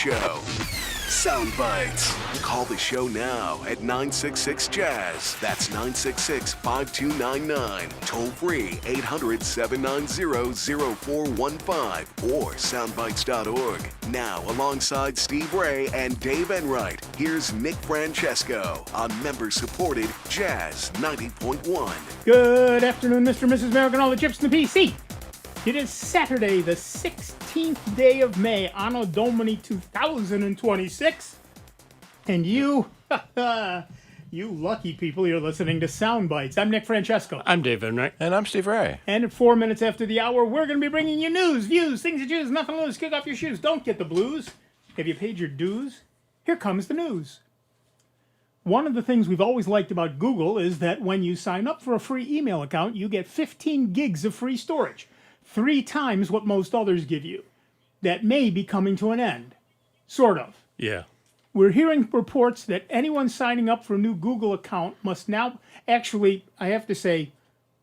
show. Sound Bytes. Call the show now at 966-JAZZ. That's 966-5299. Toll free 800-790-0415 or soundbytes.org. Now, alongside Steve Ray and Dave Enright, here's Nick Francesco on member-supported Jazz 90.1. Good afternoon, Mr. and Mrs. American, all the chips in the PC. It is Saturday, the 16th day of May, Anno Domini 2026. And you, you lucky people, you're listening to Sound Bytes. I'm Nick Francesco. I'm Dave Enright. And I'm Steve Ray. And at 4 minutes after the hour, we're going to be bringing you news, views, things to choose, nothing to lose. Kick off your shoes. Don't get the blues. Have you paid your dues? Here comes the news. One of the things we've always liked about Google is that when you sign up for a free email account, you get 15 gigs of free storage. 3 times what most others give you. That may be coming to an end. Sort of. Yeah. We're hearing reports that anyone signing up for a new Google account must now... Actually, I have to say,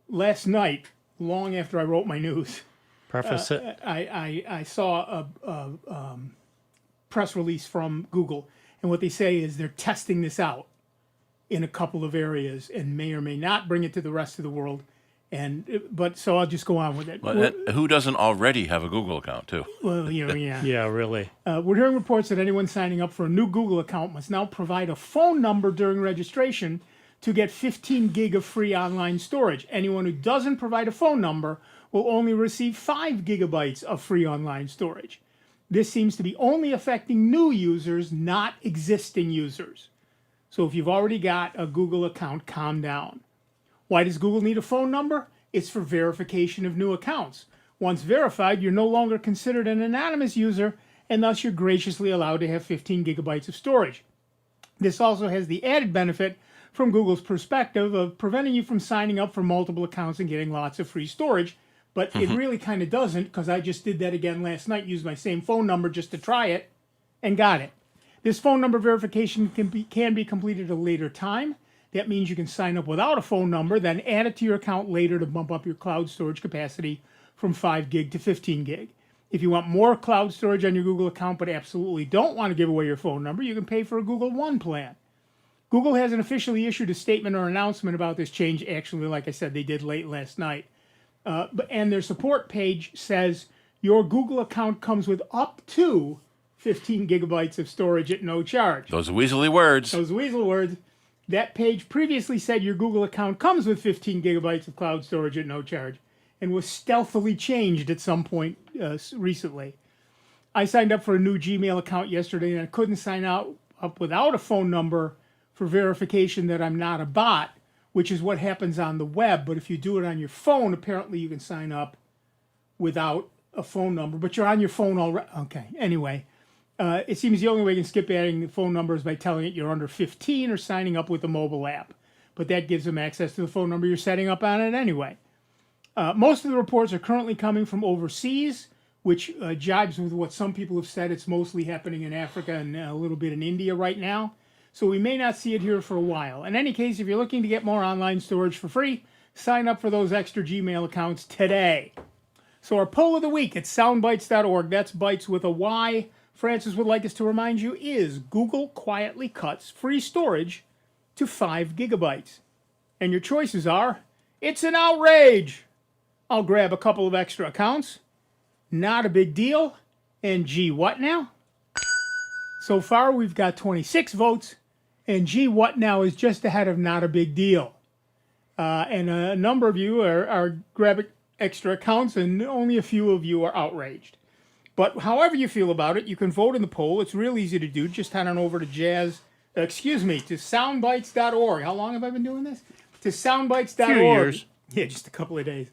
last night, long after I wrote my news, Preface it. I saw a press release from Google, and what they say is they're testing this out in a couple of areas and may or may not bring it to the rest of the world. But so I'll just go on with it. Well, who doesn't already have a Google account, too? Well, yeah. Yeah, really. We're hearing reports that anyone signing up for a new Google account must now provide a phone number during registration to get 15 gig of free online storage. Anyone who doesn't provide a phone number will only receive 5 gigabytes of free online storage. This seems to be only affecting new users, not existing users. So if you've already got a Google account, calm down. Why does Google need a phone number? It's for verification of new accounts. Once verified, you're no longer considered an anonymous user, and thus you're graciously allowed to have 15 gigabytes of storage. This also has the added benefit, from Google's perspective, of preventing you from signing up for multiple accounts and getting lots of free storage. But it really kind of doesn't, because I just did that again last night, used my same phone number just to try it, and got it. This phone number verification can be completed at a later time. That means you can sign up without a phone number, then add it to your account later to bump up your cloud storage capacity from 5 gig to 15 gig. If you want more cloud storage on your Google account but absolutely don't want to give away your phone number, you can pay for a Google One plan. Google hasn't officially issued a statement or announcement about this change. Actually, like I said, they did late last night. And their support page says your Google account comes with up to 15 gigabytes of storage at no charge. Those weaselly words. Those weasel words. That page previously said your Google account comes with 15 gigabytes of cloud storage at no charge and was stealthily changed at some point recently. I signed up for a new Gmail account yesterday and I couldn't sign up without a phone number for verification that I'm not a bot, which is what happens on the web. But if you do it on your phone, apparently you can sign up without a phone number, but you're on your phone already. Okay, anyway. It seems the only way you can skip adding the phone number is by telling it you're under 15 or signing up with the mobile app. But that gives them access to the phone number you're setting up on it anyway. Most of the reports are currently coming from overseas, which jibes with what some people have said. It's mostly happening in Africa and a little bit in India right now. So we may not see it here for a while. In any case, if you're looking to get more online storage for free, sign up for those extra Gmail accounts today. So our poll of the week at soundbytes.org, that's bytes with a Y, Francis would like us to remind you, is Google quietly cuts free storage to 5 gigabytes. And your choices are, it's an outrage, I'll grab a couple of extra accounts, not a big deal, and gee, what now? So far, we've got 26 votes, and gee, what now is just ahead of not a big deal. And a number of you are grabbing extra accounts, and only a few of you are outraged. But however you feel about it, you can vote in the poll. It's real easy to do. Just head on over to soundbytes.org. How long have I been doing this? To soundbytes.org. Few years. Yeah, just a couple of days.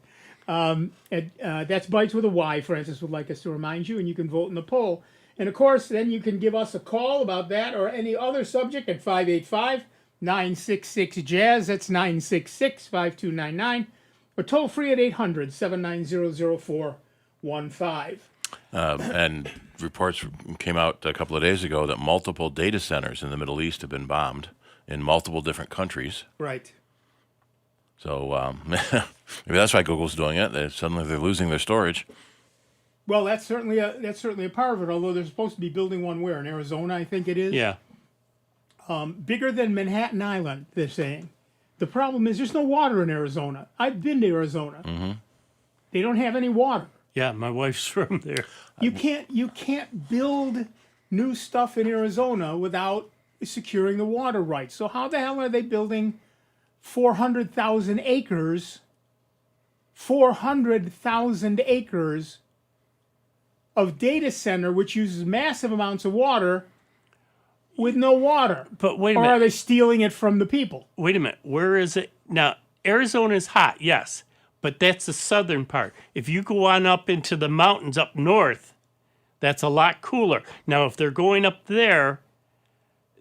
That's Bytes with a Y, Francis would like us to remind you, and you can vote in the poll. And, of course, then you can give us a call about that or any other subject at 585-966-JAZZ. That's 966-5299. Or toll free at 800-790-0415. And reports came out a couple of days ago that multiple data centers in the Middle East have been bombed in multiple different countries. Right. So maybe that's why Google's doing it. Suddenly they're losing their storage. Well, that's certainly a part of it. Although they're supposed to be building one where in Arizona, I think it is. Yeah. Bigger than Manhattan Island. They're saying. The problem is there's no water in Arizona. I've been to Arizona. Mm-hmm. They don't have any water. Yeah, my wife's from there. You can't build new stuff in Arizona without securing the water rights. So how the hell are they building 400,000 acres? 400,000 acres of data center, which uses massive amounts of water, with no water. But wait a Or minute. are they stealing it from the people? Wait a minute. Where is it? Now, Arizona's hot, yes, but that's the southern part. If you go on up into the mountains up north, that's a lot cooler. Now, if they're going up there,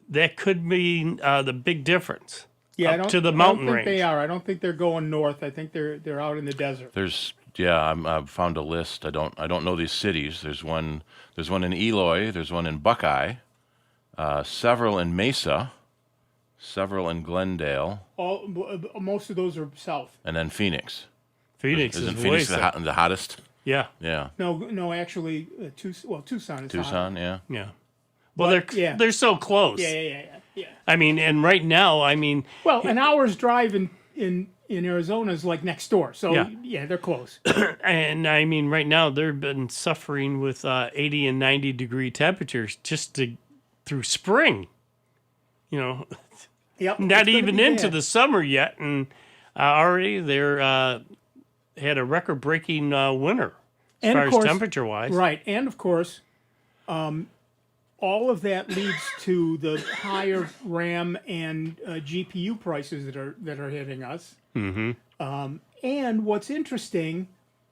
that could be the big difference. Yeah, up to the mountain I don't think range. they are. I don't think they're going north. I think they're out in the desert. I've found a list. I don't know these cities. There's one in Eloy. There's one in Buckeye. Several in Mesa. Several in Glendale. Most of those are south. And then Phoenix. Phoenix Isn't is Phoenix way the hottest? Yeah, Yeah. No, actually, Tucson is Tucson, hot. yeah. yeah. Well, they're so close. Yeah. I mean, and right now, I mean, Well, an hour's drive in Arizona is like next door. So, yeah they're close. and I mean, right now they've been suffering with 80 and 90 degree temperatures just through spring. You know, Yep. not it's gonna even be into bad. the summer yet, and already they're had a record breaking winter as And far of as course- temperature wise. Right. And of course, all of that leads to the higher RAM and GPU prices that are hitting us. Mm-hmm. And what's interesting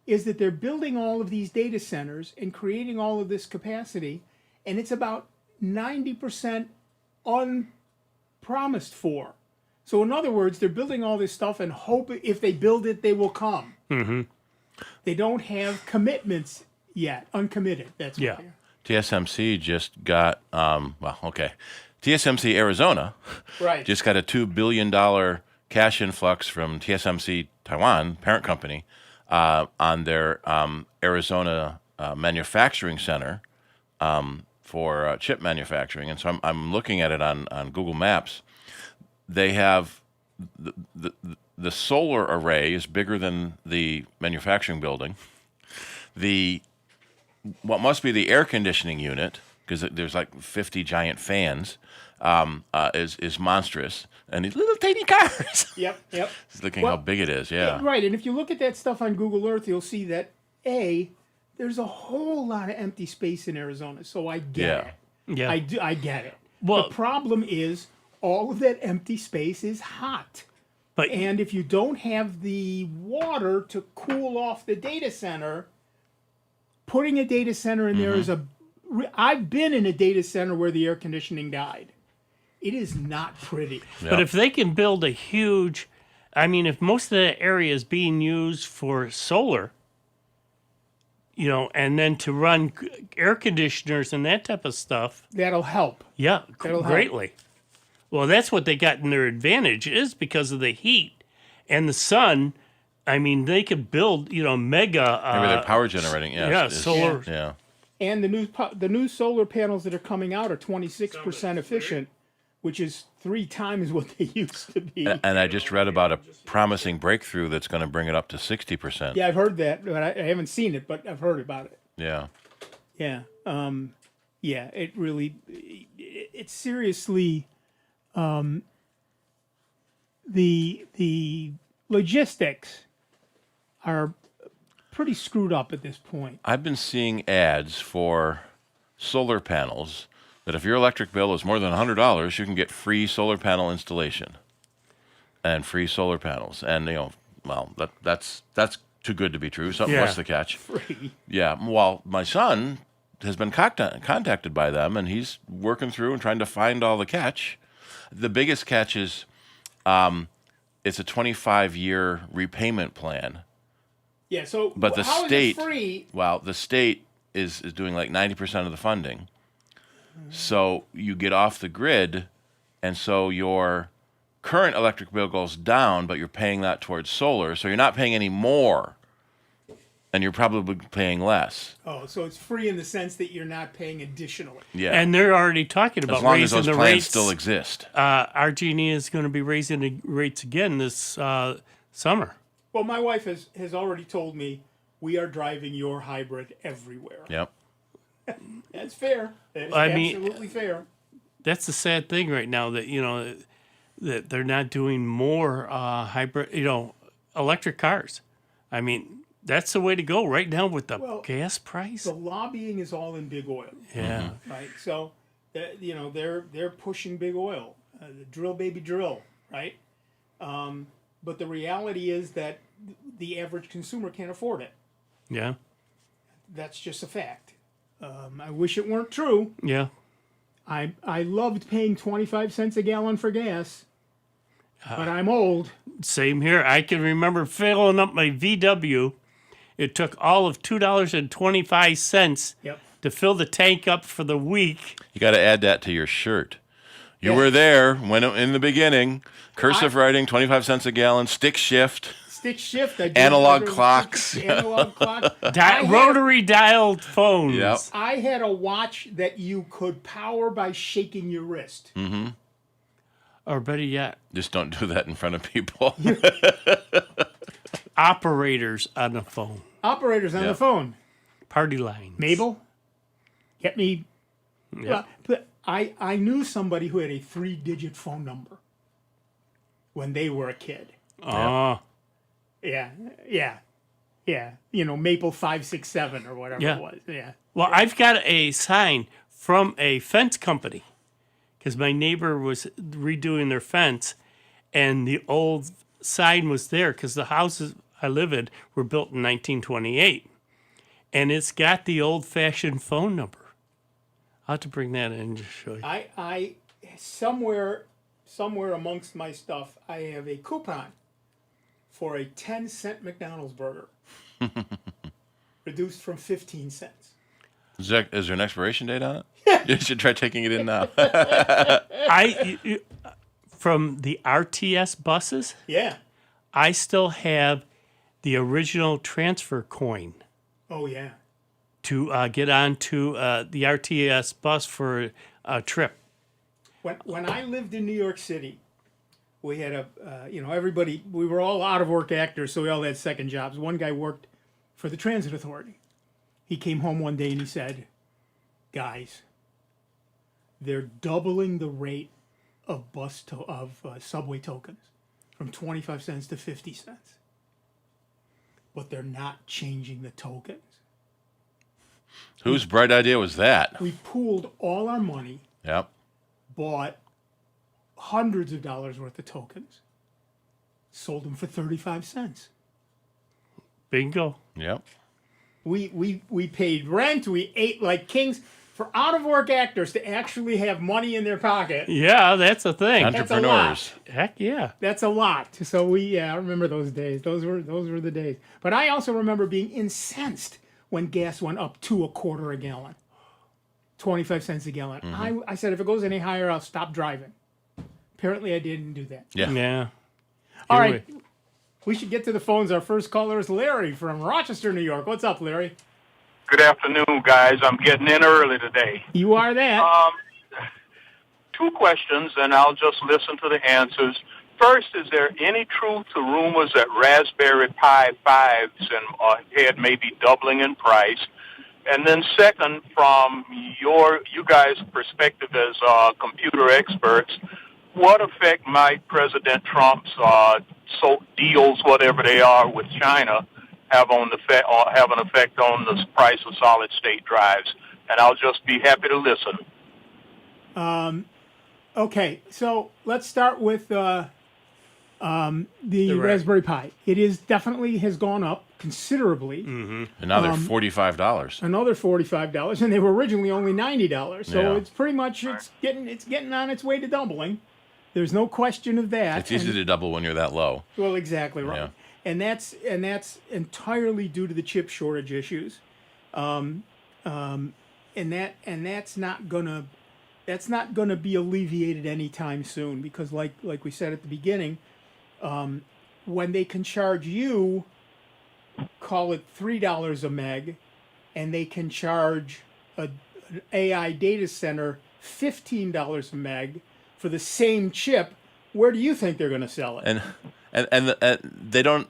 is that they're building all of these data centers and creating all of this capacity, and it's about 90% unpromised for. So in other words, they're building all this stuff and hope if they build it, they will come. Mm-hmm. They don't have commitments yet, uncommitted. That's what Yeah. they are. TSMC just got, TSMC Arizona Right. just got a $2 billion cash influx from TSMC Taiwan, parent company, on their Arizona manufacturing center for chip manufacturing. And so I'm looking at it on Google Maps. They have the solar array is bigger than the manufacturing building. What must be the air conditioning unit, because there's like 50 giant fans, is monstrous. And these little tiny cars. Yep. Just looking how big it is, yeah. Right, and if you look at that stuff on Google Earth, you'll see that there's a whole lot of empty space in Arizona. So I get it. Yeah. I get it. Well- the problem is all of that empty space is hot. But And if you don't have the water to cool off the data center, putting a data center in there is I've been in a data center where the air conditioning died. It is not pretty. But if they can build a huge, I mean, if most of that area is being used for solar, you know, and then to run air conditioners and that type of stuff, That'll help. yeah, That'll help. greatly. Well, that's what they got in their advantage is because of the heat and the sun. I mean, they could build, you know, mega. Maybe they're power generating, solar. Yeah. And the new solar panels that are coming out are 26% efficient, which is 3 times what they used to be. And I just read about a promising breakthrough that's going to bring it up to 60%. Yeah, I've heard that, but I haven't seen it, but I've heard about it. Yeah. Yeah. Yeah, it really, it's seriously, the logistics are pretty screwed up at this point. I've been seeing ads for solar panels that if your electric bill is more than $100, you can get free solar panel installation and free solar panels. And, you know, well, that's too good to be true. So Yeah. what's the catch? Free. Yeah. Well, my son has been contacted by them, and he's working through and trying to find all the catch. The biggest catch is it's a 25-year repayment plan. Yeah, so But the how state, is it free? well, the state is doing like 90% of the funding. So you get off the grid, and so your current electric bill goes down, but you're paying that towards solar, so you're not paying any more and you're probably paying less. Oh, so it's free in the sense that you're not paying additionally. Yeah. And they're already talking about as long as raising those the plans rates. still exist. RG&E is going to be raising the rates again this summer. Well, my wife has already told me we are driving your hybrid everywhere. Yep. That's fair. That is absolutely fair. That's the sad thing right now that that they're not doing more hybrid, electric cars. I mean, that's the way to go right now with the gas price. The lobbying is all in big oil. Yeah. Right. So, they're pushing big oil, the drill baby drill, right? But the reality is that the average consumer can't afford it. Yeah. That's just a fact. I wish it weren't true. Yeah. I loved paying 25 cents a gallon for gas, but I'm old. Same here. I can remember filling up my VW. It took all of $2.25 to fill the tank up for the week. You got to add that to your shirt. You were there when in the beginning. Cursive writing, 25 cents a gallon, stick shift. Stick shift. Analog clocks. Analog clock. Rotary dialed phones. Yep. I had a watch that you could power by shaking your wrist. Mm-hmm. Or better yet, Just don't do that in front of people. operators on the phone. Operators on the phone. Party lines. Mabel, get me. Yep. But I knew somebody who had a 3-digit phone number when they were a kid. Oh. Yeah. Maple 567 or whatever it was. Yeah. Well, I've got a sign from a fence company because my neighbor was redoing their fence, and the old sign was there because the houses I live in were built in 1928, and it's got the old-fashioned phone number. I'll have to bring that in and just show you. I somewhere amongst my stuff, I have a coupon for a 10-cent McDonald's burger, reduced from 15 cents. Is there an expiration date on it? You should try taking it in now. From the RTS buses, I still have the original transfer coin. Oh, yeah. To get onto the RTS bus for a trip. When I lived in New York City, we had everybody, we were all out of work actors, so we all had second jobs. One guy worked for the Transit Authority. He came home one day and he said, guys, they're doubling the rate of subway tokens from 25 cents to 50 cents. But they're not changing the tokens. Whose bright idea was that? We pooled all our money, bought hundreds of dollars worth of tokens, sold them for 35 cents. Bingo. Yep. We paid rent, we ate like kings. For out-of-work actors to actually have money in their pocket. Yeah, that's a thing. Entrepreneurs. Heck yeah. That's a lot. So I remember those days. Those were the days. But I also remember being incensed when gas went up to $0.25 a gallon. 25 cents a gallon. Mm-hmm. I said, if it goes any higher, I'll stop driving. Apparently I didn't do that. Yeah. All right. We should get to the phones. Our first caller is Larry from Rochester, New York. What's up, Larry? Good afternoon, guys. I'm getting in early today. You are that. 2 questions, and I'll just listen to the answers. First, is there any truth to rumors that Raspberry Pi 5s had maybe doubling in price? And then second, from you guys' perspective as computer experts, what effect might President Trump's deals, whatever they are, with China have an effect on the price of solid-state drives? And I'll just be happy to listen. Okay, so let's start with the Raspberry Pi. It is definitely has gone up considerably. Mm-hmm. Another $45. Another $45, and they were originally only $90. So it's pretty much it's getting on its way to doubling. There's no question of that. It's easy to double when you're that low. Well, exactly right. Yeah. And that's entirely due to the chip shortage issues, and that's not gonna be alleviated anytime soon, because like we said at the beginning, when they can charge you call it $3 a meg, and they can charge an AI data center $15 a meg for the same chip, where do you think they're going to sell it? And they don't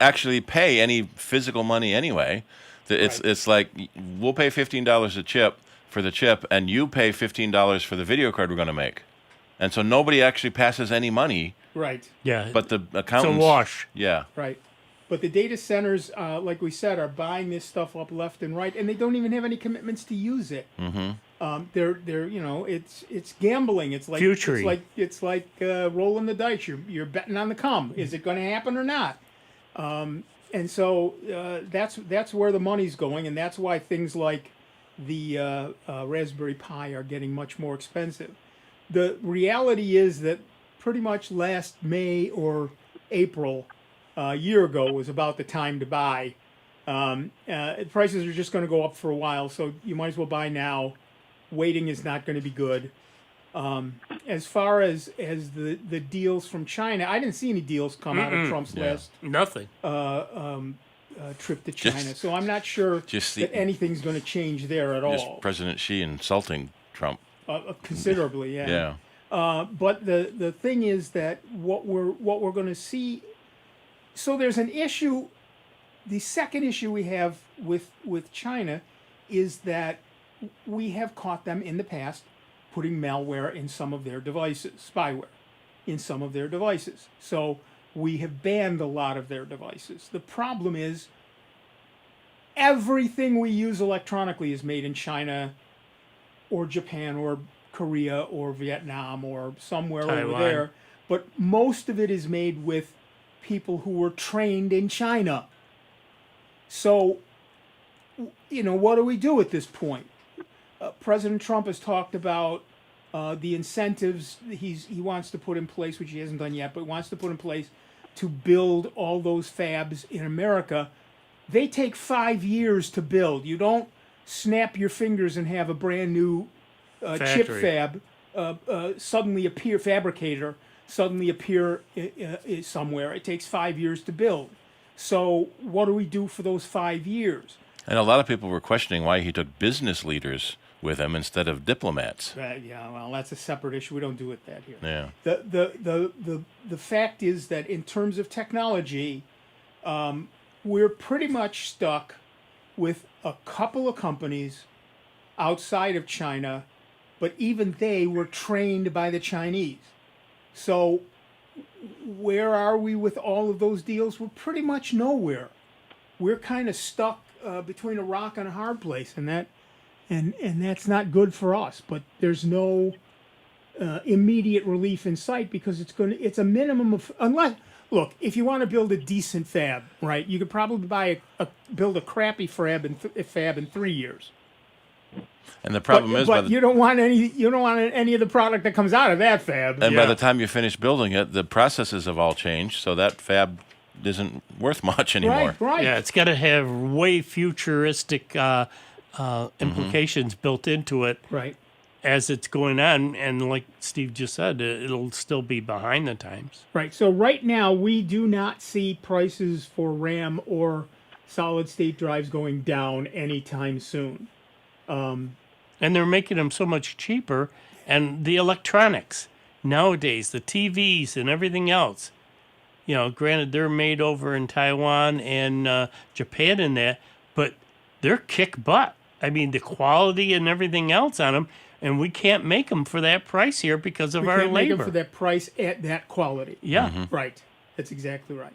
actually pay any physical money anyway. It's like we'll pay $15 a chip for the chip, and you pay $15 for the video card we're going to make, and so nobody actually passes any money. Right. Yeah. But the accountants, it's a wash. Yeah. Right. But the data centers, like we said, are buying this stuff up left and right, and they don't even have any commitments to use it. They're it's gambling. It's like Futury. It's like rolling the dice. You're betting on the come. Is it going to happen or not? And so that's where the money's going, and that's why things like the Raspberry Pi are getting much more expensive. The reality is that pretty much last May or April, a year ago, was about the time to buy. Prices are just going to go up for a while, so you might as well buy now. Waiting is not going to be good. As far as the deals from China, I didn't see any deals come out of Trump's last Nothing. trip to China, so I'm not sure that anything's going to change there at all. President Xi insulting Trump Considerably, yeah. But the thing is that what we're going to see. So there's an issue. The second issue we have with China is that we have caught them in the past putting malware in some of their devices, spyware in some of their devices. So we have banned a lot of their devices. The problem is everything we use electronically is made in China or Japan or Korea or Vietnam or somewhere Taiwan. over there. But most of it is made with people who were trained in China. So, what do we do at this point? President Trump has talked about the incentives he wants to put in place, which he hasn't done yet, but wants to put in place to build all those fabs in America. They take 5 years to build. You don't snap your fingers and have a brand new chip fab suddenly appear somewhere. It takes 5 years to build. So what do we do for those 5 years? And a lot of people were questioning why he took business leaders with him instead of diplomats. Yeah, well, that's a separate issue. We don't do it that here. Yeah. The fact is that in terms of technology, we're pretty much stuck with a couple of companies outside of China, but even they were trained by the Chinese. So where are we with all of those deals? We're pretty much nowhere. We're kind of stuck between a rock and a hard place, and that's not good for us. But there's no immediate relief in sight because it's a minimum of, unless, look, if you want to build a decent fab, right, you could probably build a crappy fab in 3 years. And the problem is, you don't want any of the product that comes out of that fab. And by the time you finish building it, the processes have all changed, so that fab isn't worth much anymore. Right. Yeah, it's got to have way futuristic implications built into it. Right. As it's going on, and like Steve just said, it'll still be behind the times. Right. So right now, we do not see prices for RAM or solid-state drives going down anytime soon. And they're making them so much cheaper. And the electronics nowadays, the TVs and everything else, granted they're made over in Taiwan and Japan and that, but they're kick butt. I mean, the quality and everything else on them, and we can't make them for that price here because of our labor. We can't make them for that price at that quality. Yeah. Mm-hmm. Right. That's exactly right.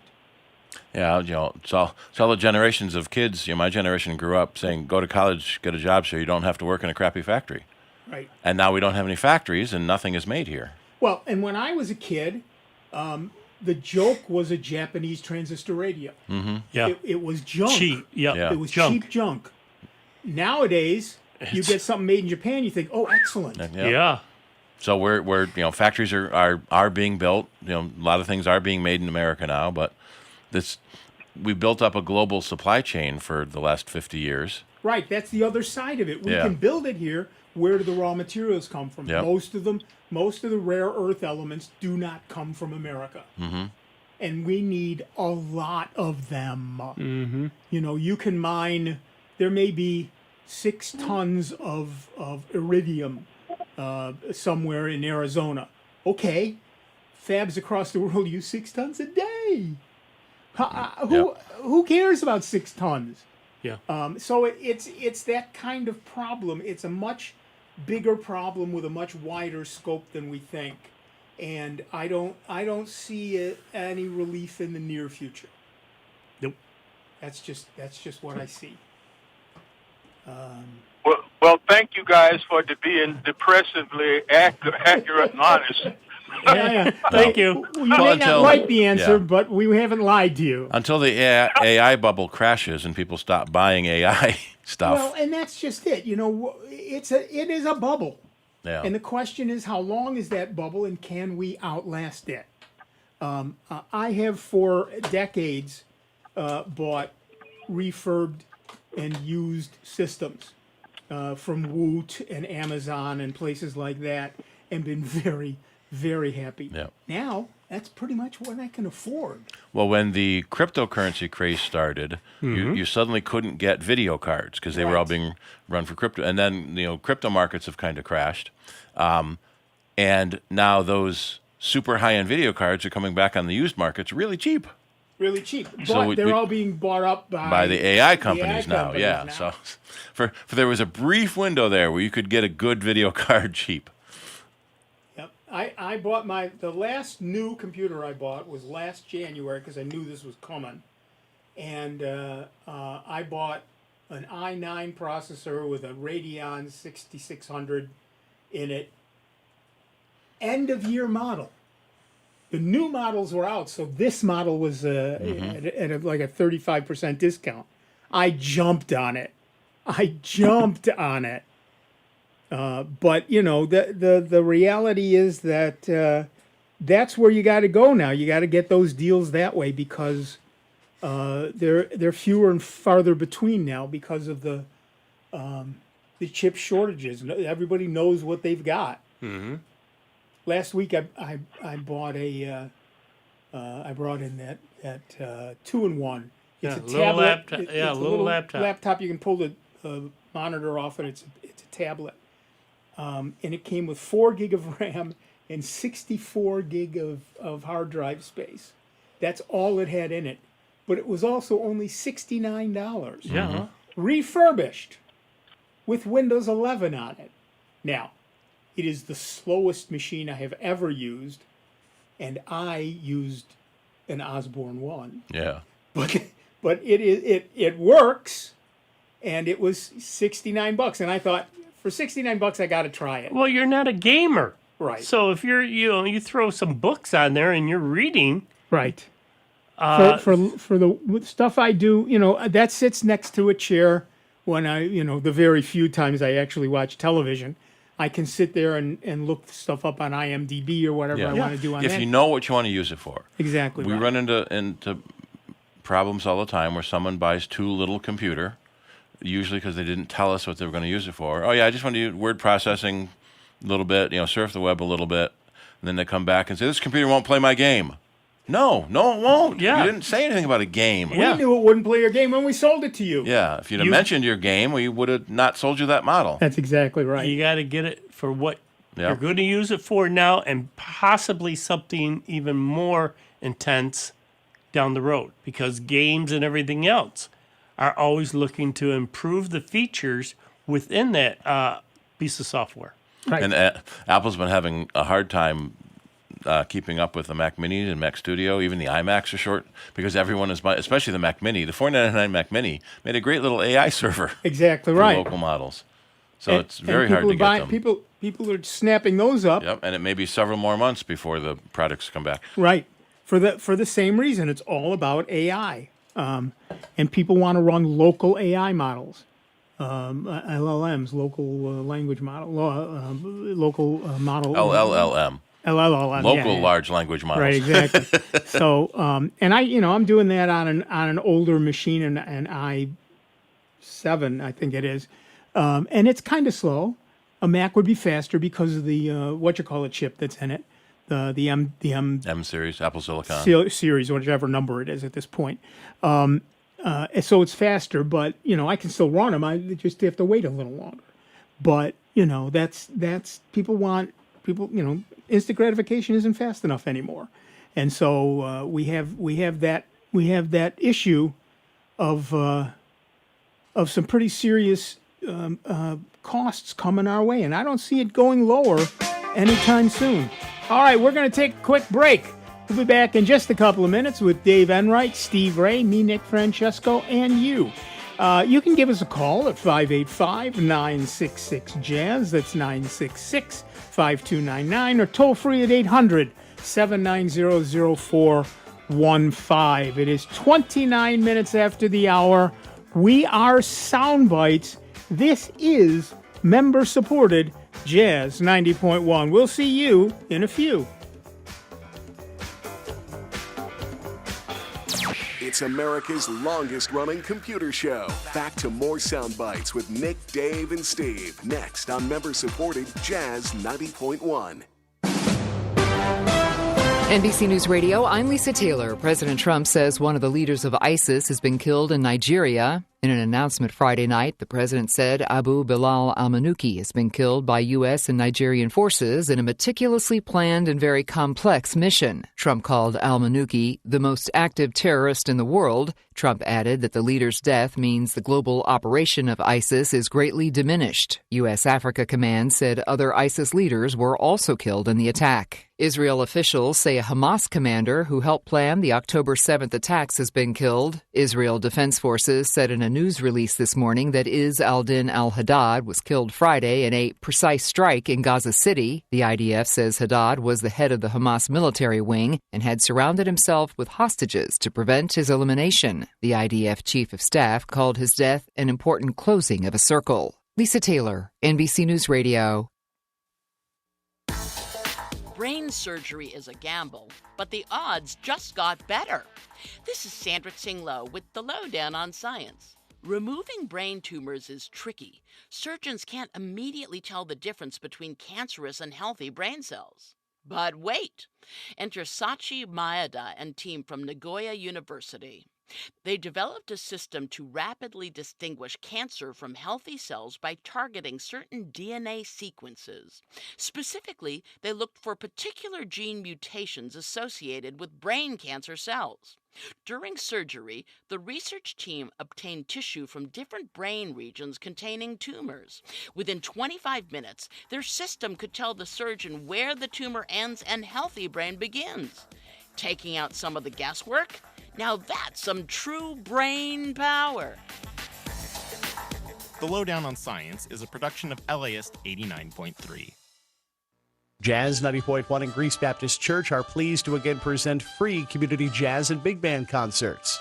Yeah, it's all the generations of kids. My generation grew up saying, go to college, get a job so you don't have to work in a crappy factory. Right. And now we don't have any factories and nothing is made here. Well, and when I was a kid, the joke was a Japanese transistor radio. Mm-hmm. Yeah. It was junk. Cheap. Yeah. It was junk. cheap junk. Nowadays, you get something made in Japan, you think, oh, excellent. Yeah. So we're factories are being built. A lot of things are being made in America now, but we built up a global supply chain for the last 50 years. Right, that's the other side of it. We can build it here. Where do the raw materials come from? Yep. Most of the rare earth elements do not come from America. Mm-hmm. and we need a lot of them. You know, you can mine. There may be 6 tons of iridium somewhere in Arizona. Okay, fabs across the world use 6 tons a day. Who cares about 6 tons? Yeah. So it's that kind of problem. It's a much bigger problem with a much wider scope than we think, and I don't see any relief in the near future. Nope. That's just what I see. Well, thank you guys for being depressively accurate and honest. Yeah. Thank you. You may not like the answer, yeah. but we haven't lied to you. Until the AI bubble crashes and people stop buying AI stuff. Well, and that's just it. You know, it is a bubble. Yeah. And the question is, how long is that bubble, and can we outlast it? I have for decades bought refurbed and used systems from Woot and Amazon and places like that, and been very, very happy. Yeah. Now, that's pretty much what I can afford. Well, when the cryptocurrency craze started, you suddenly couldn't get video cards because they were all being run for crypto. And then, crypto markets have kind of crashed. And now those super high-end video cards are coming back on the used markets really cheap. Really cheap. But So they're all being bought up by the AI companies now. companies Yeah. now. So for there was a brief window there where you could get a good video card cheap. Yep. I bought the last new computer I bought was last January because I knew this was coming. And I bought an i9 processor with a Radeon 6600 in it. End of year model. The new models were out, so this model was at like a 35% discount. I jumped on it. But the reality is that that's where you got to go now. You got to get those deals that way because they're fewer and farther between now because of the chip shortages. Everybody knows what they've got. Mm-hmm. Last week I bought I brought in that 2-in-1. It's a tablet. It's a little laptop. You can pull the monitor off, and it's a tablet. And it came with 4 gig of RAM and 64 gig of hard drive space. That's all it had in it. But it was also only $69. Yeah. Refurbished with Windows 11 on it. Now, it is the slowest machine I have ever used, and I used an Osborne 1. Yeah. But it works, and it was $69, and I thought for $69 I got to try it. Well, you're not a gamer, Right. So if you throw some books on there and you're reading, Right. For the stuff I do, that sits next to a chair when the very few times I actually watch television. I can sit there and look stuff up on IMDb or whatever I want to do on that. If you know what you want to use it for. Exactly. We run into problems all the time where someone buys too little computer, usually because they didn't tell us what they were going to use it for. Oh, yeah, I just want to use word processing a little bit, surf the web a little bit. And then they come back and say, this computer won't play my game. No, it won't. Yeah. You didn't say anything about a game. We knew it wouldn't play your game when we sold it to you. Yeah, if you'd have mentioned your game, we would have not sold you that model. That's exactly right. you got to get it for what you're going to use it for now, and possibly something even more intense down the road, because games and everything else are always looking to improve the features within that piece of software. Right. And Apple's been having a hard time keeping up with the Mac Minis and Mac Studio. Even the iMacs are short because everyone is buying, especially the Mac Mini. The $499 Mac Mini made a great little AI server. Exactly for right. local models. So it's very hard to get them. People are snapping those up. Yep, and it may be several more months before the products come back. Right. For the same reason, it's all about AI, and people want to run local AI models, LLMs, local language model, local model. LLM. LLM. Local large language models. Right. Exactly. So, and I'm doing that on an older machine, an i7, I think it is, and it's kind of slow. A Mac would be faster because of the chip that's in it. the M series, Apple Silicon. series, whichever number it is at this point. So it's faster, but I can still run them. I just have to wait a little longer. But that's people. Instant gratification isn't fast enough anymore, and so we have that issue of some pretty serious costs coming our way, and I don't see it going lower anytime soon. All right, we're going to take a quick break. We'll be back in just a couple of minutes with Dave Enright, Steve Ray, me, Nick Francesco, and you. You can give us a call at 585-966-JAZZ. That's 966-5299, or toll free at 800-790-0415. It is 29 minutes after the hour. We are Sound Bytes. This is member-supported Jazz 90.1. We'll see you in a few. It's America's longest-running computer show. Back to more Sound Bites with Nick, Dave, and Steve. Next on member-supported Jazz 90.1. NBC News Radio, I'm Lisa Taylor. President Trump says one of the leaders of ISIS has been killed in Nigeria. In an announcement Friday night, the president said Abu Bilal al-Manuki has been killed by U.S. and Nigerian forces in a meticulously planned and very complex mission. Trump called al-Manuki the most active terrorist in the world. Trump added that the leader's death means the global operation of ISIS is greatly diminished. U.S. Africa Command said other ISIS leaders were also killed in the attack. Israel officials say a Hamas commander who helped plan the October 7th attacks has been killed. Israel Defense Forces said in a news release this morning that Izz al-Din al-Haddad was killed Friday in a precise strike in Gaza City. The IDF says Haddad was the head of the Hamas military wing and had surrounded himself with hostages to prevent his elimination. The IDF chief of staff called his death an important closing of a circle. Lisa Taylor, NBC News Radio. Brain surgery is a gamble, but the odds just got better. This is Sandra Tsinglow with the Lowdown on Science. Removing brain tumors is tricky. Surgeons can't immediately tell the difference between cancerous and healthy brain cells. But wait! Enter Sachi Maeda and team from Nagoya University. They developed a system to rapidly distinguish cancer from healthy cells by targeting certain DNA sequences. Specifically, they looked for particular gene mutations associated with brain cancer cells. During surgery, the research team obtained tissue from different brain regions containing tumors. Within 25 minutes, their system could tell the surgeon where the tumor ends and healthy brain begins. Taking out some of the guesswork? Now that's some true brain power. The Lowdown on Science is a production of LAist 89.3. Jazz 90.1 and Greece Baptist Church are pleased to again present free community jazz and big band concerts.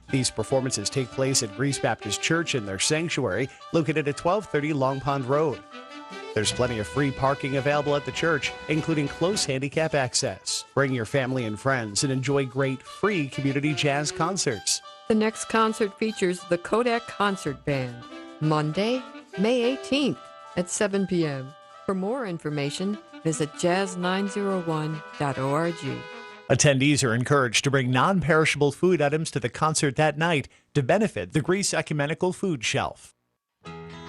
These performances take place at Greece Baptist Church in their sanctuary, located at 1230 Long Pond Road. There's plenty of free parking available at the church, including close handicap access. Bring your family and friends and enjoy great free community jazz concerts. The next concert features the Kodak Concert Band, Monday, May 18th at 7 p.m. For more information, visit jazz901.org. Attendees are encouraged to bring non-perishable food items to the concert that night to benefit the Greece Ecumenical Food Shelf.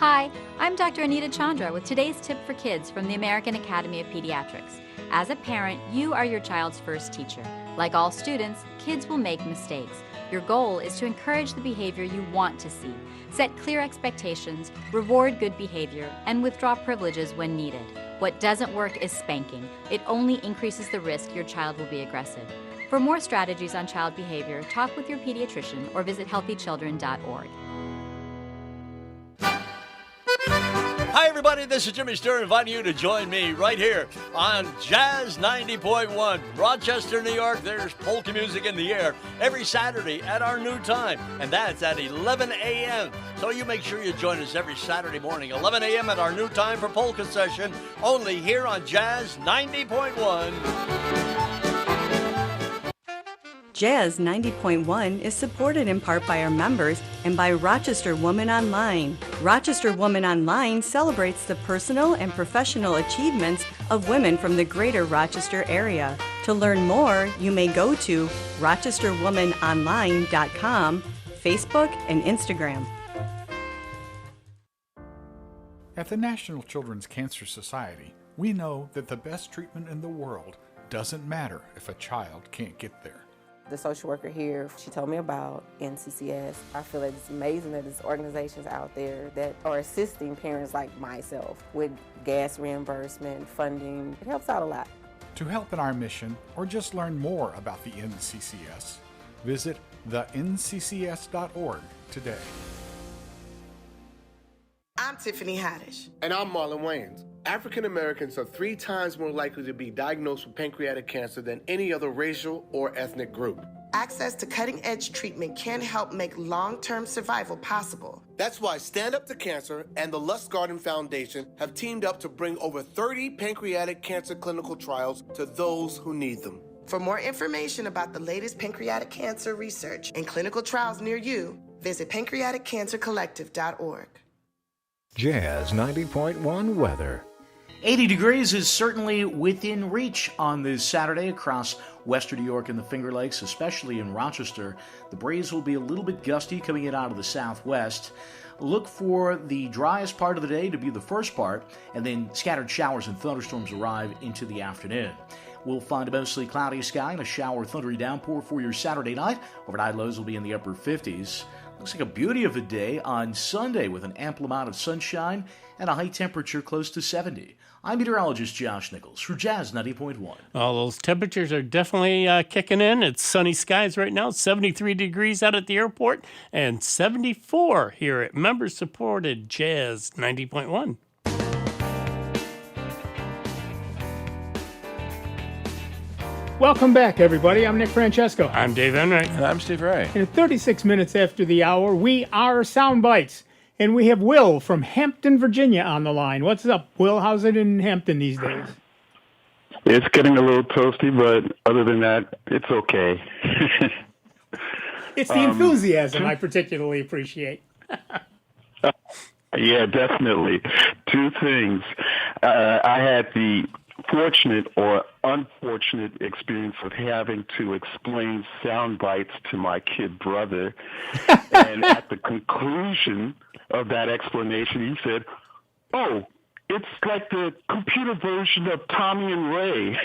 Hi, I'm Dr. Anita Chandra with today's tip for kids from the American Academy of Pediatrics. As a parent, you are your child's first teacher. Like all students, kids will make mistakes. Your goal is to encourage the behavior you want to see, set clear expectations, reward good behavior, and withdraw privileges when needed. What doesn't work is spanking. It only increases the risk your child will be aggressive. For more strategies on child behavior, talk with your pediatrician or visit healthychildren.org. Hi, everybody. This is Jimmy Sturr inviting you to join me right here on Jazz 90.1, Rochester, New York. There's polka music in the air every Saturday at our new time, and that's at 11 a.m. So you make sure you join us every Saturday morning, 11 a.m. at our new time for polka session, only here on Jazz 90.1. Jazz 90.1 is supported in part by our members and by Rochester Woman Online. Rochester Woman Online celebrates the personal and professional achievements of women from the greater Rochester area. To learn more, you may go to rochesterwomanonline.com, Facebook, and Instagram. At the National Children's Cancer Society, we know that the best treatment in the world doesn't matter if a child can't get there. The social worker here, she told me about NCCS. I feel that it's amazing that there's organizations out there that are assisting parents like myself with gas reimbursement, funding. It helps out a lot. To help in our mission or just learn more about the NCCS, visit thenccs.org today. I'm Tiffany Haddish. And I'm Marlon Wayans. African Americans are 3 times more likely to be diagnosed with pancreatic cancer than any other racial or ethnic group. Access to cutting-edge treatment can help make long-term survival possible. That's why Stand Up to Cancer and the Lust Garden Foundation have teamed up to bring over 30 pancreatic cancer clinical trials to those who need them. For more information about the latest pancreatic cancer research and clinical trials near you, visit pancreaticcancercollective.org. Jazz 90.1 weather. 80 degrees is certainly within reach on this Saturday across western New York and the Finger Lakes, especially in Rochester. The breeze will be a little bit gusty coming in out of the southwest. Look for the driest part of the day to be the first part, and then scattered showers and thunderstorms arrive into the afternoon. We'll find a mostly cloudy sky and a shower or thundery downpour for your Saturday night. Overnight lows will be in the upper 50s. Looks like a beauty of a day on Sunday with an ample amount of sunshine and a high temperature close to 70. I'm meteorologist Josh Nichols for Jazz 90.1. All those temperatures are definitely kicking in. It's sunny skies right now. 73 degrees out at the airport and 74 here at member-supported Jazz 90.1. Welcome back, everybody. I'm Nick Francesco. I'm Dave Enright. And I'm Steve Ray. And at 36 minutes after the hour, we are Sound Bytes. And we have Will from Hampton, Virginia on the line. What's up, Will? How's it in Hampton these days? It's getting a little toasty, but other than that, it's okay. It's the enthusiasm I particularly appreciate. Yeah, definitely. 2 things. I had the fortunate or unfortunate experience of having to explain Sound Bytes to my kid brother. And at the conclusion of that explanation, he said, "Oh, it's like the computer version of Tommy and Ray."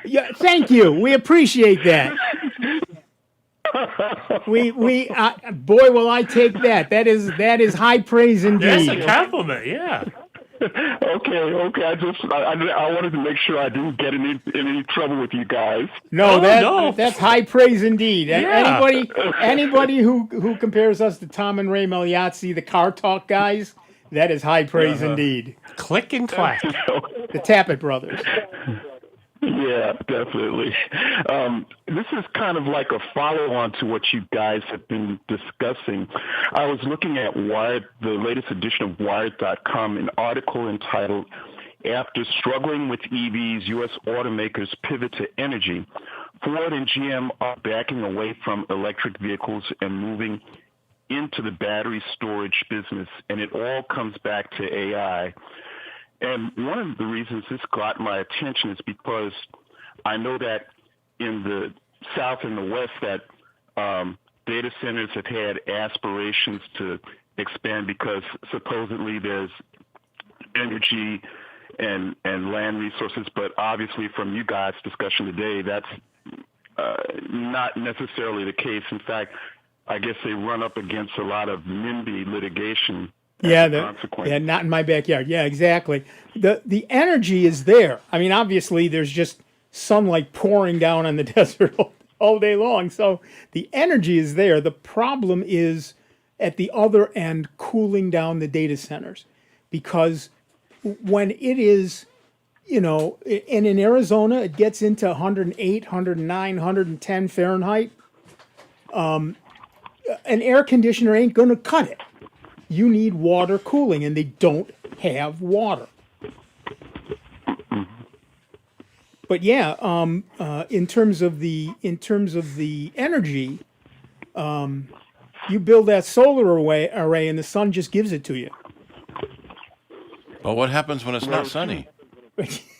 Yeah, thank you. We appreciate that. We boy, will I take that. That is high praise indeed. That's a compliment, yeah. Okay. I wanted to make sure I didn't get in any trouble with you guys. No, that's high praise indeed. Yeah. Anybody who compares us to Tom and Ray Magliazzi, the Car Talk guys, that is high praise indeed. Click and clack. The Tappet brothers. Yeah, definitely. This is kind of like a follow-on to what you guys have been discussing. I was looking at Wired, the latest edition of Wired.com, an article entitled, "After Struggling with EVs, U.S. Automakers Pivot to Energy. Ford and GM are backing away from electric vehicles and moving into the battery storage business, and it all comes back to AI." And one of the reasons this got my attention is because I know that in the South and the West that data centers have had aspirations to expand because supposedly there's energy and land resources. But obviously from you guys' discussion today, that's not necessarily the case. In fact, I guess they run up against a lot of NIMBY litigation. Yeah, not in my backyard. Yeah, exactly. The energy is there. I mean, obviously, there's just sunlight pouring down on the desert all day long. So the energy is there. The problem is at the other end, cooling down the data centers. Because when it is, and in Arizona, it gets into 108, 109, 110 Fahrenheit, an air conditioner ain't going to cut it. You need water cooling, and they don't have water. But yeah, in terms of the energy, you build that solar array, and the sun just gives it to you. Well, what happens when it's not sunny?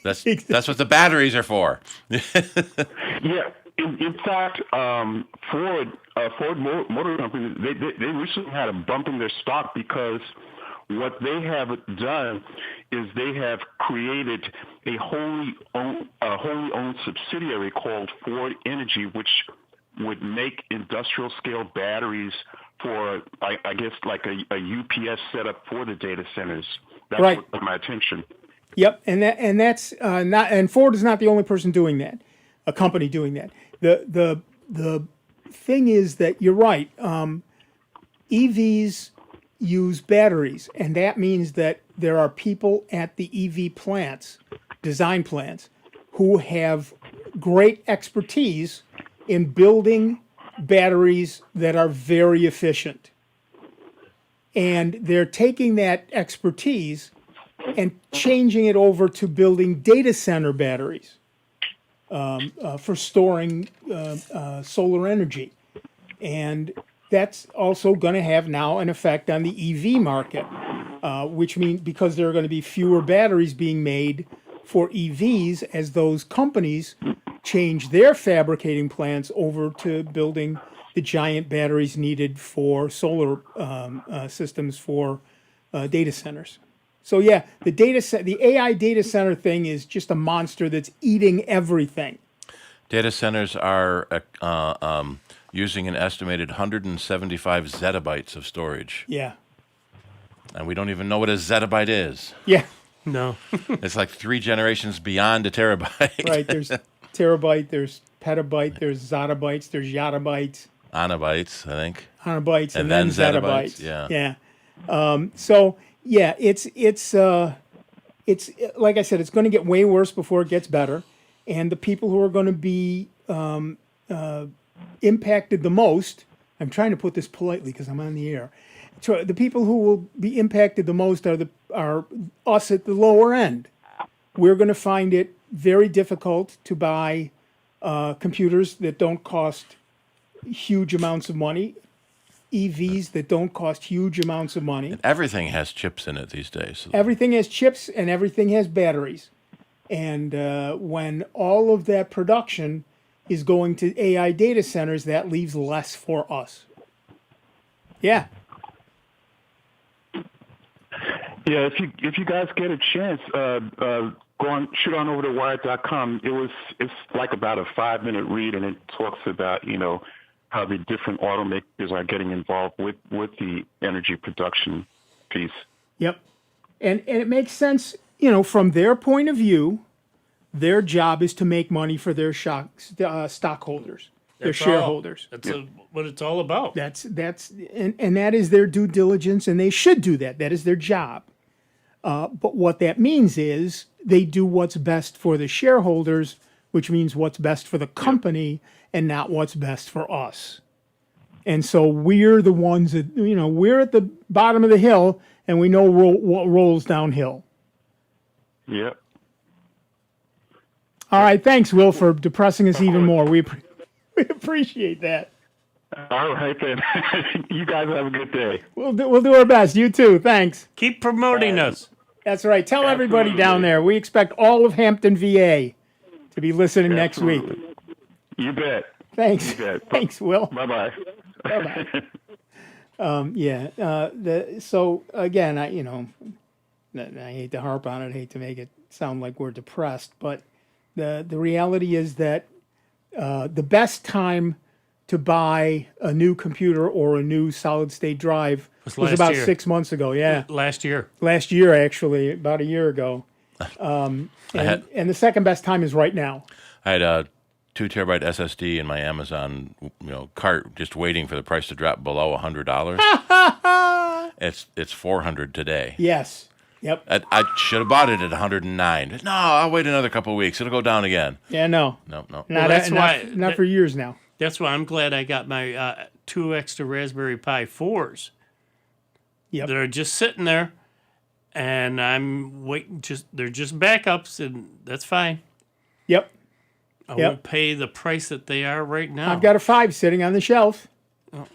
That's what the batteries are for. Yeah, in fact, Ford Motor Company, they recently had a bump in their stock because what they have done is they have created a wholly owned subsidiary called Ford Energy, which would make industrial scale batteries for, I guess, like a UPS setup for the data centers. That's Right. what got my attention. Yep, that's not. And Ford is not the only person doing that. A company doing that. The thing is that you're right. EVs use batteries, and that means that there are people at the EV plants, design plants, who have great expertise in building batteries that are very efficient. And they're taking that expertise and changing it over to building data center batteries for storing solar energy. And that's also going to have now an effect on the EV market, which means because there are going to be fewer batteries being made for EVs as those companies change their fabricating plants over to building the giant batteries needed for solar systems for data centers. So yeah, the AI data center thing is just a monster that's eating everything. Data centers are using an estimated 175 zettabytes of storage. Yeah. And we don't even know what a zettabyte is. Yeah. No. It's like 3 generations beyond a terabyte. Right. There's terabyte, there's petabyte, there's zottabytes, there's yottabytes. Anabytes, I think. Anabytes and then zettabytes. Yeah. Yeah. So yeah, it's like I said, it's going to get way worse before it gets better, and the people who are going to be impacted the most. I'm trying to put this politely because I'm on the air. So the people who will be impacted the most are us at the lower end. We're going to find it very difficult to buy computers that don't cost huge amounts of money, EVs that don't cost huge amounts of money. And everything has chips in it these days. Everything has chips and everything has batteries. And when all of that production is going to AI data centers, that leaves less for us. Yeah. Yeah, if you guys get a chance, shoot on over to Wired.com. It's like about a 5-minute read, and it talks about how the different automakers are getting involved with the energy production piece. Yep, and it makes sense. From their point of view, their job is to make money for their stockholders, their shareholders. That's what it's all about. That's and that is their due diligence, and they should do that. That is their job. But what that means is they do what's best for the shareholders, which means what's best for the company and not what's best for us. And so we're the ones that, we're at the bottom of the hill, and we know what rolls downhill. Yep. All right. Thanks, Will, for depressing us even more. We appreciate that. All right, then. You guys have a good day. We'll do our best. You too. Thanks. Keep promoting us. That's right. Tell everybody down there. We expect all of Hampton, VA to be listening next week. You bet. Thanks. You bet. Thanks, Will. Bye-bye. Bye-bye. So, again, I hate to harp on it. I hate to make it sound like we're depressed. But the reality is that the best time to buy a new computer or a new solid-state drive was about 6 months ago. Yeah, last year, actually, about a year ago. And the second best time is right now. I had a 2 terabyte SSD in my Amazon cart, just waiting for the price to drop below $100. It's $400 today. Yes. Yep. I should have bought it at $109. No, I'll wait another couple of weeks. It'll go down again. Yeah, no. No. Not for years now. That's why I'm glad I got my 2 extra Raspberry Pi 4s. Yep. They're just sitting there, and I'm waiting. They're just backups, and that's fine. Yep. I won't pay the price that they are right now. I've got a 5 sitting on the shelf Oh.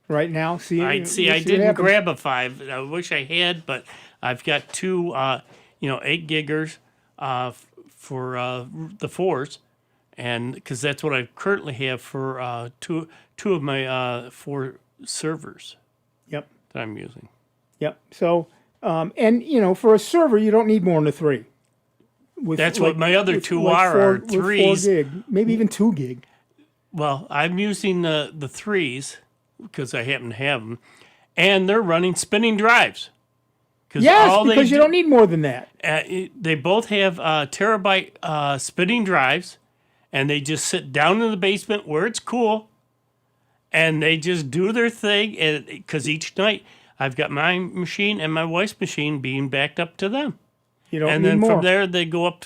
right now. I didn't grab a 5. I wish I had, but I've got 2, 8 giggers for the 4s, and because that's what I currently have for two of my 4 servers. Yep. That I'm using. Yep. So, for a server, you don't need more than a 3. That's what my other 2 are 3s. 4 gig, maybe even 2 gig. Well, I'm using the 3s because I happen to have them, and they're running spinning drives. Yes, because you don't need more than that. They both have terabyte spinning drives, and they just sit down in the basement where it's cool, and they just do their thing. Because each night I've got my machine and my wife's machine being backed up to them. You don't and need then more. From there they go up.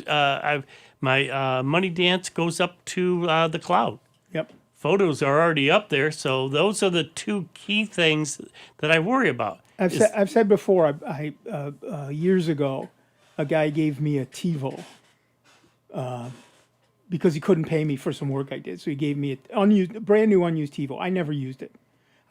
My Money Dance goes up to the cloud. Yep. Photos are already up there, so those are the 2 key things that I worry about. I've said before. I years ago, a guy gave me a TiVo because he couldn't pay me for some work I did. So he gave me a brand new unused TiVo. I never used it.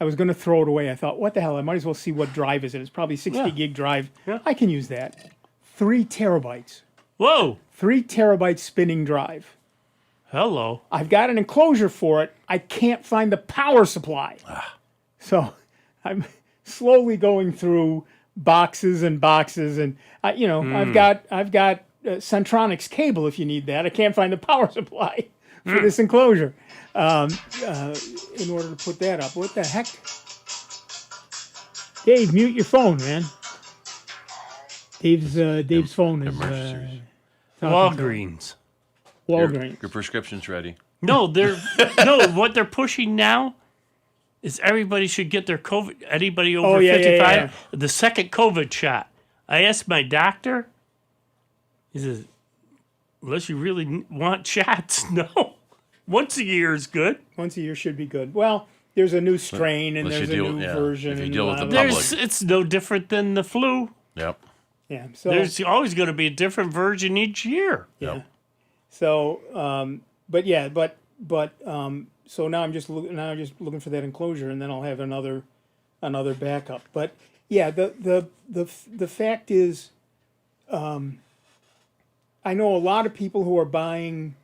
I was going to throw it away. I thought, what the hell? I might as well see what drive is it. It's probably 60 gig drive. Yeah. I can use that. 3 terabytes. Whoa! 3 terabyte spinning drive. Hello. I've got an enclosure for it. I can't find the power supply. So I'm slowly going through boxes and boxes, and I've got Centronics cable if you need that. I can't find the power supply for this enclosure in order to put that up. What the heck? Dave, mute your phone, man. Dave's phone is Walgreens. Walgreens. Your prescription's ready. No, what they're pushing now is everybody should get their COVID. Anybody over 55, the second COVID shot. I asked my doctor. He says, unless you really want shots, no. Once a year is good. Once a year should be good. Well, there's a new strain and there's a new version. If you deal with the public. It's no different than the flu. Yep. Yeah. So there's always going to be a different version each year. Yeah. Yep. So, so now I'm just looking for that enclosure, and then I'll have another backup. But yeah, the fact is, I know a lot of people who are buying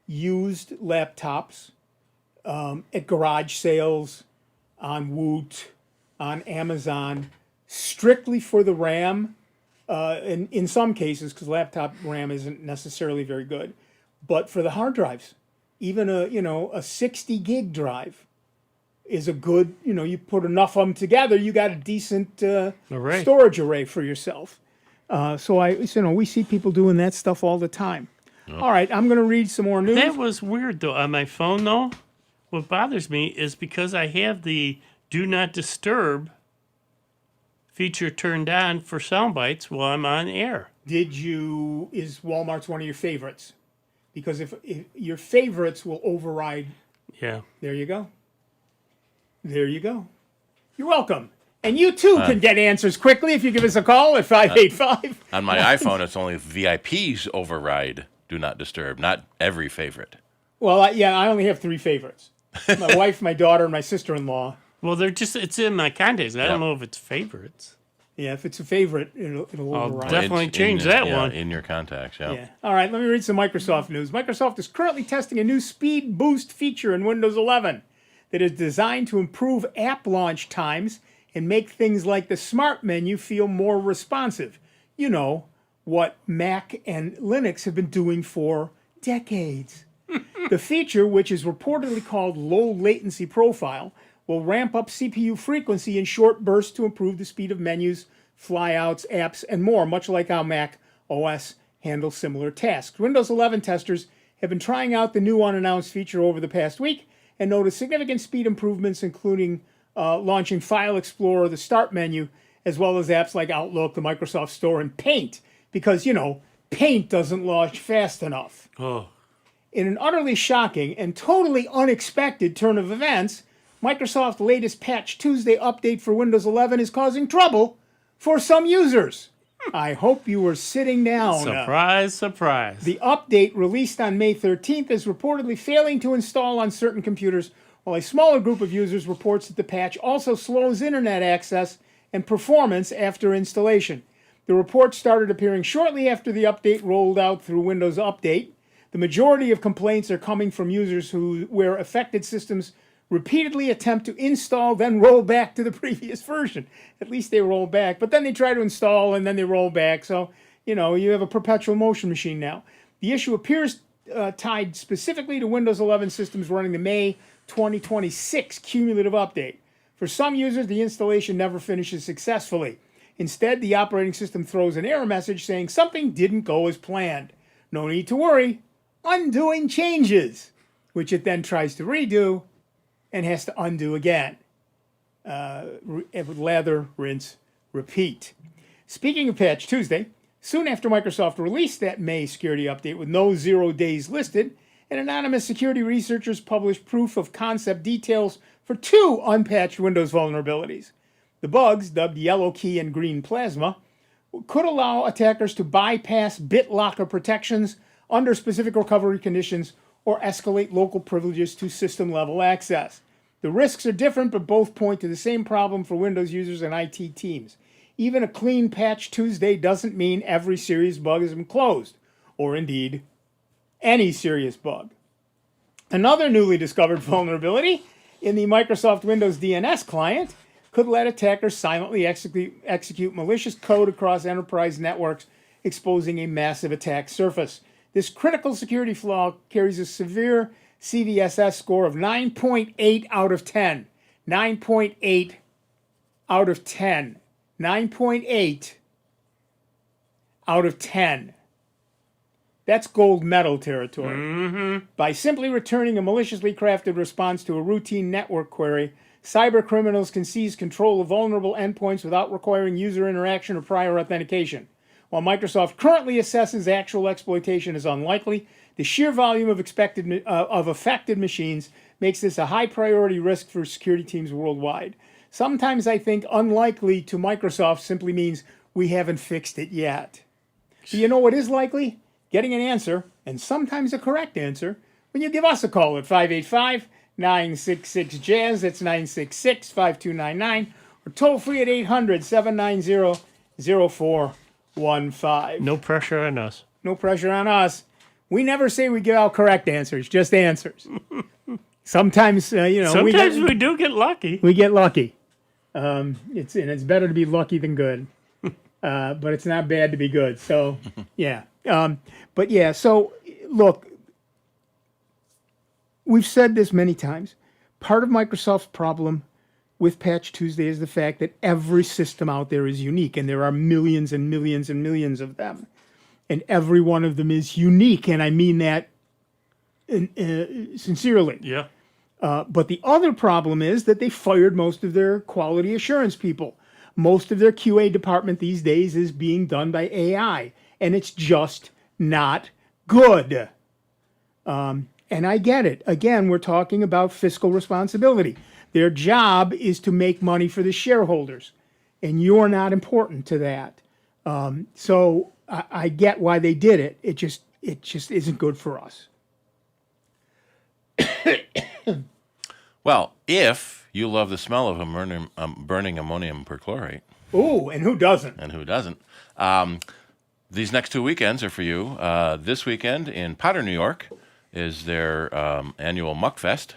used laptops at garage sales, on Woot, on Amazon, strictly for the RAM. In some cases, because laptop RAM isn't necessarily very good, but for the hard drives, even a 60 gig drive is a good. You put enough of them together, you got a decent storage array for yourself. So we see people doing that stuff all the time. Yep. All right, I'm going to read some more news. That was weird though on my phone though. What bothers me is because I have the Do Not Disturb feature turned on for Sound Bytes while I'm on air. Is Walmart's one of your favorites? Because if your favorites will override. Yeah. There you go. You're welcome. And you too can get answers quickly if you give us a call at 585. On my iPhone, it's only VIPs override Do Not Disturb, not every favorite. Well, I only have 3 favorites. My wife, my daughter, and my sister-in-law. Well, it's in my contacts. I don't know if it's favorites. Yeah, if it's a favorite, it'll override. Definitely change that one. In your contacts, yeah. All right, let me read some Microsoft news. Microsoft is currently testing a new speed boost feature in Windows 11 that is designed to improve app launch times and make things like the Smart menu feel more responsive. You know, what Mac and Linux have been doing for decades. The feature, which is reportedly called Low Latency Profile, will ramp up CPU frequency in short bursts to improve the speed of menus, flyouts, apps, and more, much like how Mac OS handles similar tasks. Windows 11 testers have been trying out the new unannounced feature over the past week and noticed significant speed improvements, including launching File Explorer, the Start menu, as well as apps like Outlook, the Microsoft Store, and Paint, because, Paint doesn't launch fast enough. Oh. In an utterly shocking and totally unexpected turn of events, Microsoft's latest Patch Tuesday update for Windows 11 is causing trouble for some users. I hope you were sitting down. Surprise, surprise. The update released on May 13th is reportedly failing to install on certain computers, while a smaller group of users reports that the patch also slows internet access and performance after installation. The report started appearing shortly after the update rolled out through Windows Update. The majority of complaints are coming from users where affected systems repeatedly attempt to install, then roll back to the previous version. At least they roll back, but then they try to install and then they roll back. So, you have a perpetual motion machine now. The issue appears tied specifically to Windows 11 systems running the May 2026 cumulative update. For some users, the installation never finishes successfully. Instead, the operating system throws an error message saying something didn't go as planned. No need to worry. Undoing changes, which it then tries to redo and has to undo again. Lather, rinse, repeat. Speaking of Patch Tuesday, soon after Microsoft released that May security update with no 0 days listed, an anonymous security researchers published proof of concept details for 2 unpatched Windows vulnerabilities. The bugs, dubbed Yellow Key and Green Plasma, could allow attackers to bypass BitLocker protections under specific recovery conditions or escalate local privileges to system-level access. The risks are different, but both point to the same problem for Windows users and IT teams. Even a clean Patch Tuesday doesn't mean every serious bug has been closed, or indeed, any serious bug. Another newly discovered vulnerability in the Microsoft Windows DNS client could let attackers silently execute malicious code across enterprise networks, exposing a massive attack surface. This critical security flaw carries a severe CVSS score of 9.8 out of 10. 9.8 out of 10. 9.8 out of 10. That's gold medal territory. Mm-hmm. By simply returning a maliciously crafted response to a routine network query, cyber criminals can seize control of vulnerable endpoints without requiring user interaction or prior authentication. While Microsoft currently assesses actual exploitation as unlikely, the sheer volume of affected machines makes this a high priority risk for security teams worldwide. Sometimes I think unlikely to Microsoft simply means we haven't fixed it yet. Do you know what is likely? Getting an answer, and sometimes a correct answer, when you give us a call at 585-966-JAZZ, that's 966-5299, or toll free at 800-790-0415. No pressure on us. No pressure on us. We never say we give out correct answers, just answers. Sometimes, Sometimes we do get lucky. We get lucky. It's better to be lucky than good. But it's not bad to be good. So, yeah. So look, we've said this many times. Part of Microsoft's problem with Patch Tuesday is the fact that every system out there is unique, and there are millions and millions and millions of them. And every one of them is unique, and I mean that sincerely. Yeah. But the other problem is that they fired most of their quality assurance people. Most of their QA department these days is being done by AI, and it's just not good. And I get it. Again, we're talking about fiscal responsibility. Their job is to make money for the shareholders, and you're not important to that. So I get why they did it. It just isn't good for us. Well, if you love the smell of burning ammonium perchlorate. Ooh, and who doesn't? And who doesn't? These next 2 weekends are for you. This weekend in Potter, New York, is their annual Muck Fest.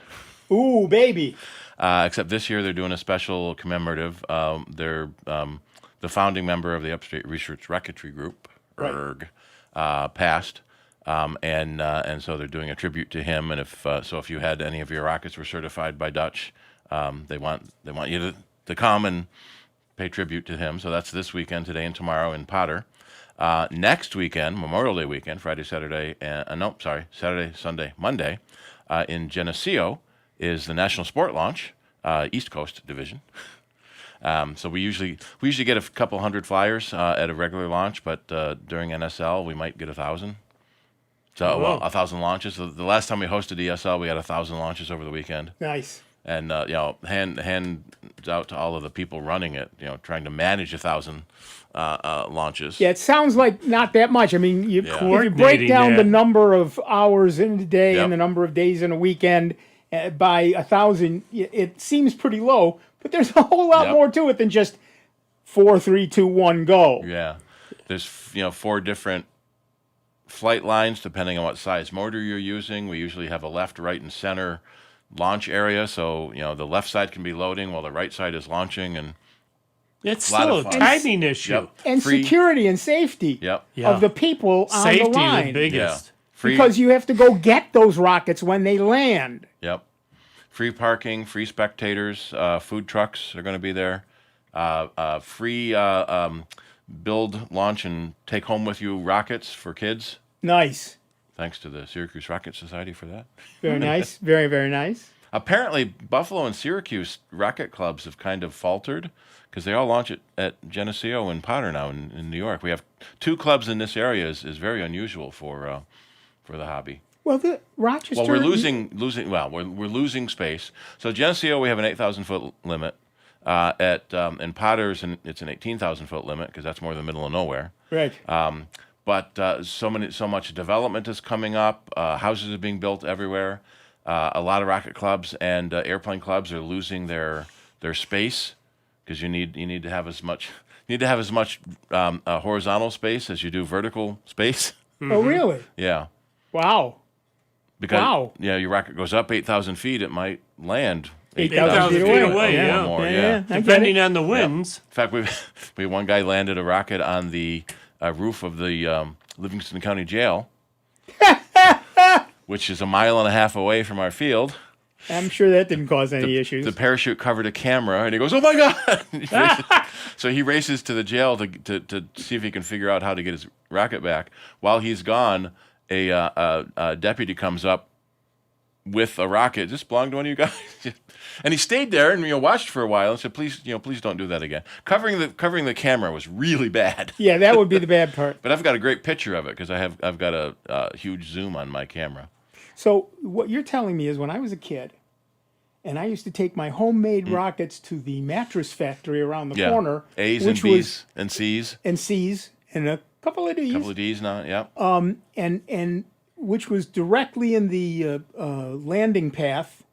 Ooh, baby. Except this year they're doing a special commemorative. They're the founding member of the Upstate Research Rocketry Group, ERG, passed. And so they're doing a tribute to him. And if you had any of your rockets were certified by Dutch, they want you to come and pay tribute to him. So that's this weekend, today and tomorrow in Potter. Next weekend, Memorial Day weekend, Saturday, Sunday, Monday, in Geneseo is the National Sport Launch, East Coast Division. So we usually get a couple hundred flyers at a regular launch, but during NSL we might get 1,000. So 1,000 launches. The last time we hosted ESL, we had 1,000 launches over the weekend. Nice. and hand out to all of the people running it. Trying to manage 1,000 launches. Yeah, it sounds like not that much. I mean, if you break Coordinating down the that. number of hours in a day Yep. and the number of days in a weekend by 1,000, it seems pretty low. But there's a whole lot Yep. more to it than just 4, 3, 2, 1, go. Yeah, there's 4 different flight lines depending on what size motor you're using. We usually have a left, right, and center launch area, so the left side can be loading while the right side is launching, and It's a lot still of a fun. timing issue. Yep. And Free- security and safety Yep. of the people on Safety, the line. the biggest. Yeah. Free- Because you have to go get those rockets when they land. Yep. Free parking, free spectators, food trucks are going to be there. Free build, launch, and take home with you rockets for kids. Nice. Thanks to the Syracuse Rocket Society for that. Very nice. Very, very nice. Apparently, Buffalo and Syracuse rocket clubs have kind of faltered because they all launch at Geneseo and Potter now in New York. We have 2 clubs in this area is very unusual for the hobby. Well, the Rochester. Well, we're losing space. So Geneseo, we have an 8,000-foot limit. In Potter's, it's an 18,000-foot limit because that's more the middle of nowhere. Right. But so much development is coming up. Houses are being built everywhere. A lot of rocket clubs and airplane clubs are losing their space because you need to have as much horizontal space as you do vertical space. Oh, really? Yeah. Wow. Because your rocket goes up 8,000 feet, it might land 8,000 feet away. or more. Yeah. Depending on the winds. In fact, we had one guy landed a rocket on the roof of the Livingston County Jail, which is 1.5 miles away from our field. I'm sure that didn't cause any issues. The parachute covered a camera, and he goes, "Oh my God!" So he races to the jail to see if he can figure out how to get his rocket back. While he's gone, a deputy comes up with a rocket. Does this belong to one of you guys? And he stayed there and watched for a while and said, "Please, please don't do that again." Covering the camera was really bad. Yeah, that would be the bad part. But I've got a great picture of it because I've got a huge zoom on my camera. So what you're telling me is when I was a kid, and I used to take my homemade rockets to the mattress factory around the corner. A's and B's and C's. And C's and a couple of D's. Couple of D's now, yeah. And which was directly in the landing path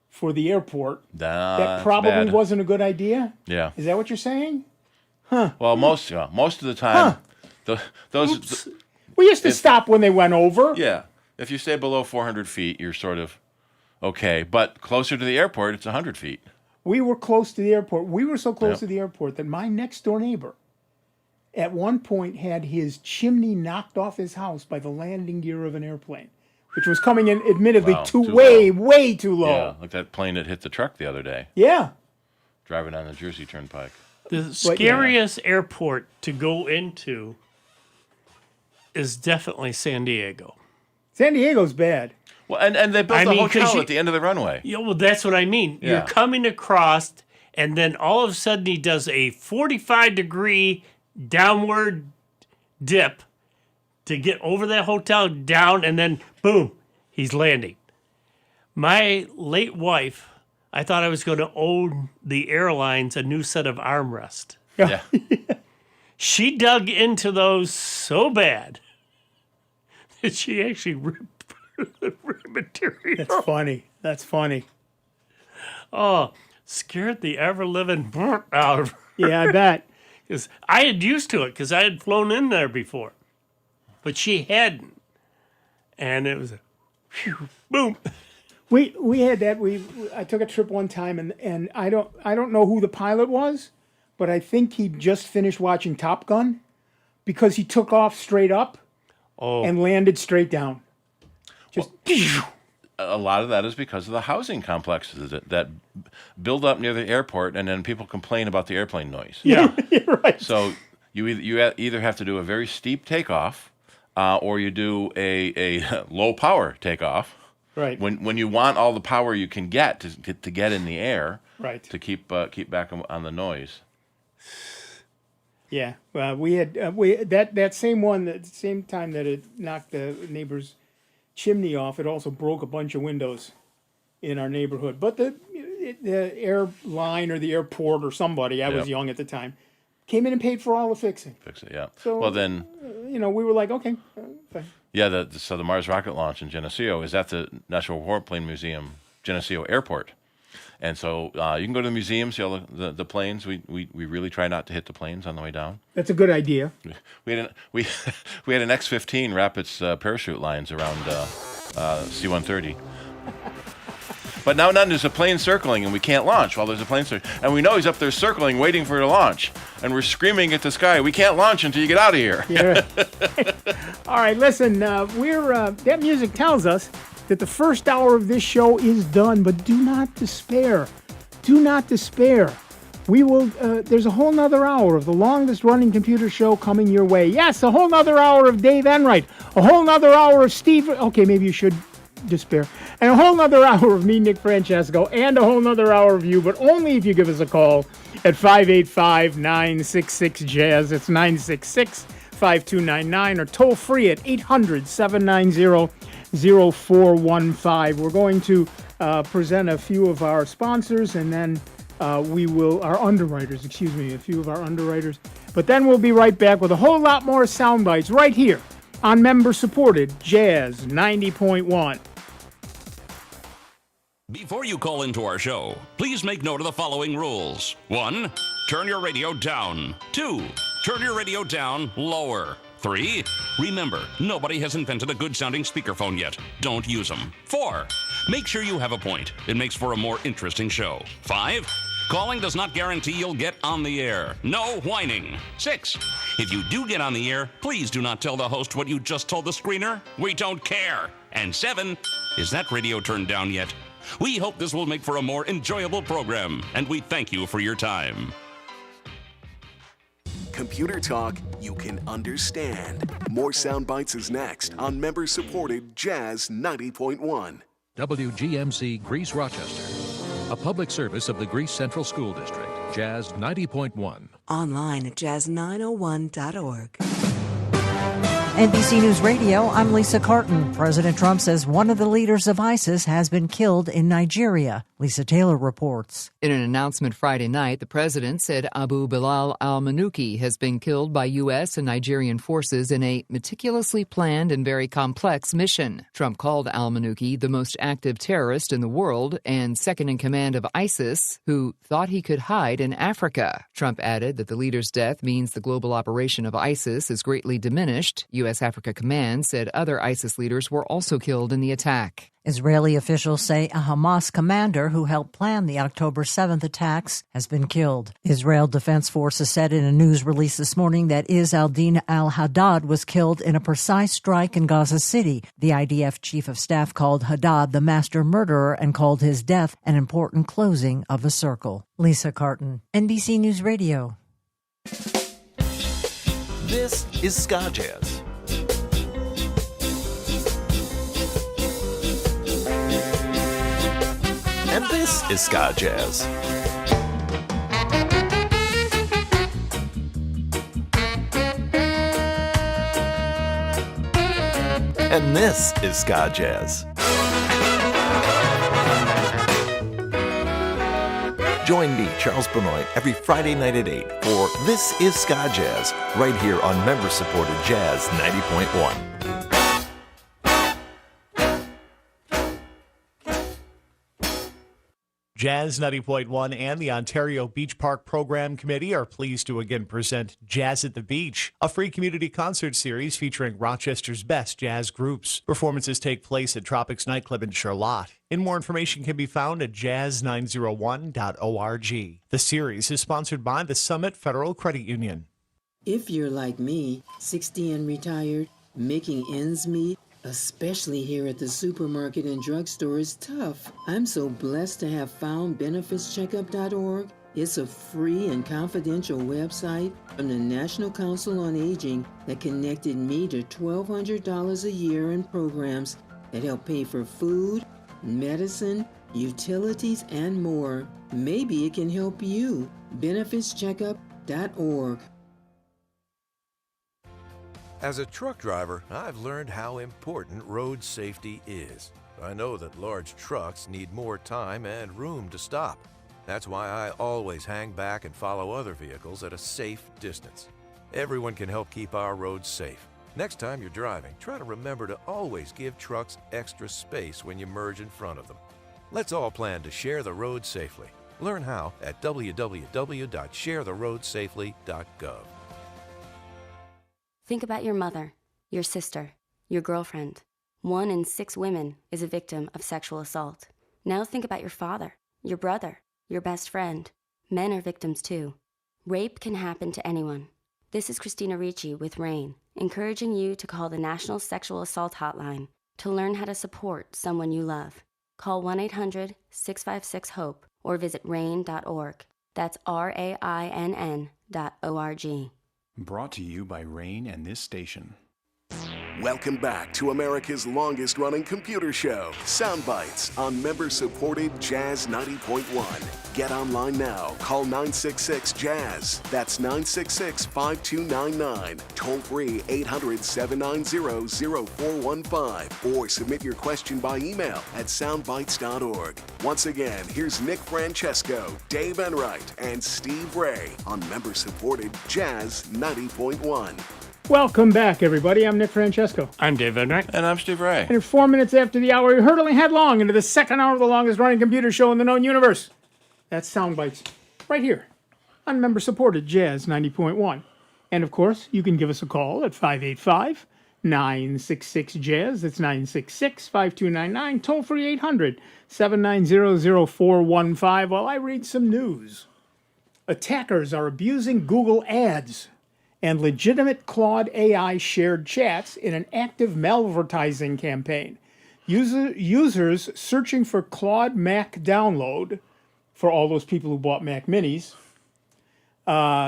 for the airport. That probably wasn't a good idea. Yeah. Is that what you're saying? Huh. Well, most of the time, those. We used to stop when they went over. Yeah. If you stay below 400 feet, you're sort of okay. But closer to the airport, it's 100 feet. We were close to the airport. We were so close to the airport that my next door neighbor at one point had his chimney knocked off his house by the landing gear of an airplane, which was coming in admittedly way too low. Yeah, like that plane that hit the truck the other day. Yeah. Driving on the Jersey Turnpike. The scariest airport to go into is definitely San Diego. San Diego's bad. Well, and they built a hotel at the end of the runway. Yeah, well, that's what I mean. Yeah. You're coming across, and then all of a sudden he does a 45-degree downward dip to get over that hotel, down, and then boom, he's landing. My late wife, I thought I was going to owe the airlines a new set of armrests. Yeah. She dug into those so bad that she actually ripped the material. That's funny. That's funny. Oh, scared the ever-living out of her. Yeah, I bet. Because I had used to it because I had flown in there before. But she hadn't. And it was a whew, boom. We had that. I took a trip one time, and I don't know who the pilot was, but I think he just finished watching Top Gun because he took off straight up and landed straight down. Just a lot of that is because of the housing complexes that build up near the airport, and then people complain about the airplane noise. Yeah, right. So you either have to do a very steep takeoff, or you do a low power takeoff. Right. When you want all the power you can get to get in the air. Right. To keep back on the noise. Yeah. We had that same one at the same time that it knocked the neighbor's chimney off. It also broke a bunch of windows in our neighborhood. But the airline or the airport or somebody, I was young at the time, came in and paid for all the fixing. Fix it, yeah. So, well, then, we were like, okay, fine. Yeah, so the Mars rocket launch in Geneseo is at the National Warplane Museum, Geneseo Airport. And so you can go to the museum, see all the planes. We really try not to hit the planes on the way down. That's a good idea. We had an X-15 wrap its parachute lines around C-130. But now there's a plane circling, and we can't launch while there's a plane circling. And we know he's up there circling, waiting for it to launch. And we're screaming at the sky, we can't launch until you get out of here. Yeah. All right, listen, that music tells us that the first hour of this show is done, but do not despair. Do not despair. We will, there's a whole nother hour of the longest running computer show coming your way. Yes, a whole nother hour of Dave Enright. A whole nother hour of Steve. Okay, maybe you should despair. And a whole nother hour of me, Nick Francesco, and a whole nother hour of you, but only if you give us a call at 585-966-JAZZ. It's 966-5299, or toll free at 800-790-0415. We're going to present a few of our sponsors, and then our underwriters, a few of our underwriters. But then we'll be right back with a whole lot more Sound Bytes right here on member-supported Jazz 90.1. Before you call into our show, please make note of the following rules. 1, turn your radio down. 2, turn your radio down lower. 3, remember, nobody has invented a good-sounding speakerphone yet. Don't use them. 4, make sure you have a point. It makes for a more interesting show. 5, calling does not guarantee you'll get on the air. No whining. 6, if you do get on the air, please do not tell the host what you just told the screener. We don't care. And 7, is that radio turned down yet? We hope this will make for a more enjoyable program, and we thank you for your time. Computer talk you can understand. More Sound Bytes is next on member-supported Jazz 90.1. WGMC Greece Rochester, a public service of the Greece Central School District. Jazz 90.1. Online at jazz901.org. NBC News Radio, I'm Lisa Carton. President Trump says one of the leaders of ISIS has been killed in Nigeria. Lisa Taylor reports. In an announcement Friday night, the president said Abu Bilal al-Manuki has been killed by U.S. and Nigerian forces in a meticulously planned and very complex mission. Trump called al-Manuki the most active terrorist in the world and second in command of ISIS, who thought he could hide in Africa. Trump added that the leader's death means the global operation of ISIS is greatly diminished. U.S. Africa Command said other ISIS leaders were also killed in the attack. Israeli officials say a Hamas commander who helped plan the October 7th attacks has been killed. Israel Defense Forces said in a news release this morning that Izz al-Din al-Haddad was killed in a precise strike in Gaza City. The IDF chief of staff called Haddad the master murderer and called his death an important closing of a circle. Lisa Carton, NBC News Radio. This is Ska Jazz. And this is Ska Jazz. And this is Ska Jazz. Join me, Charles Benoit, every Friday night at 8 for This is Ska Jazz, right here on member-supported Jazz 90.1. Jazz 90.1 and the Ontario Beach Park Program Committee are pleased to again present Jazz at the Beach, a free community concert series featuring Rochester's best jazz groups. Performances take place at Tropics Nightclub in Charlotte. And more information can be found at jazz901.org. The series is sponsored by the Summit Federal Credit Union. If you're like me, 60 and retired, making ends meet, especially here at the supermarket and drugstore, is tough. I'm so blessed to have found benefitscheckup.org. It's a free and confidential website from the National Council on Aging that connected me to $1,200 a year in programs that help pay for food, medicine, utilities, and more. Maybe it can help you. benefitscheckup.org. As a truck driver, I've learned how important road safety is. I know that large trucks need more time and room to stop. That's why I always hang back and follow other vehicles at a safe distance. Everyone can help keep our roads safe. Next time you're driving, try to remember to always give trucks extra space when you merge in front of them. Let's all plan to share the road safely. Learn how at www.sharetheroadsafely.gov. Think about your mother, your sister, your girlfriend. 1 in 6 women is a victim of sexual assault. Now think about your father, your brother, your best friend. Men are victims too. Rape can happen to anyone. This is Christina Ricci with RAIN, encouraging you to call the National Sexual Assault Hotline to learn how to support someone you love. Call 1-800-656-HOPE or visit RAIN.org. That's RAINN.org. Brought to you by RAIN and this station. Welcome back to America's longest-running computer show, Sound Bytes, on member-supported Jazz 90.1. Get online now. Call 966-JAZZ. That's 966-5299. Toll-free 800-790-0415. Or submit your question by email at soundbytes.org. Once again, here's Nick Francesco, Dave Enright, and Steve Ray on member-supported Jazz 90.1. Welcome back, everybody. I'm Nick Francesco. I'm Dave Enright. And I'm Steve Ray. And 4 minutes after the hour, we're hurtling headlong into the second hour of the longest-running computer show in the known universe. That's Sound Bytes, right here on member-supported Jazz 90.1. And, of course, you can give us a call at 585-966-JAZZ. That's 966-5299. Toll-free 800-790-0415 while I read some news. Attackers are abusing Google Ads and legitimate Claude AI shared chats in an active malvertising campaign. Users searching for Claude Mac download, for all those people who bought Mac Minis,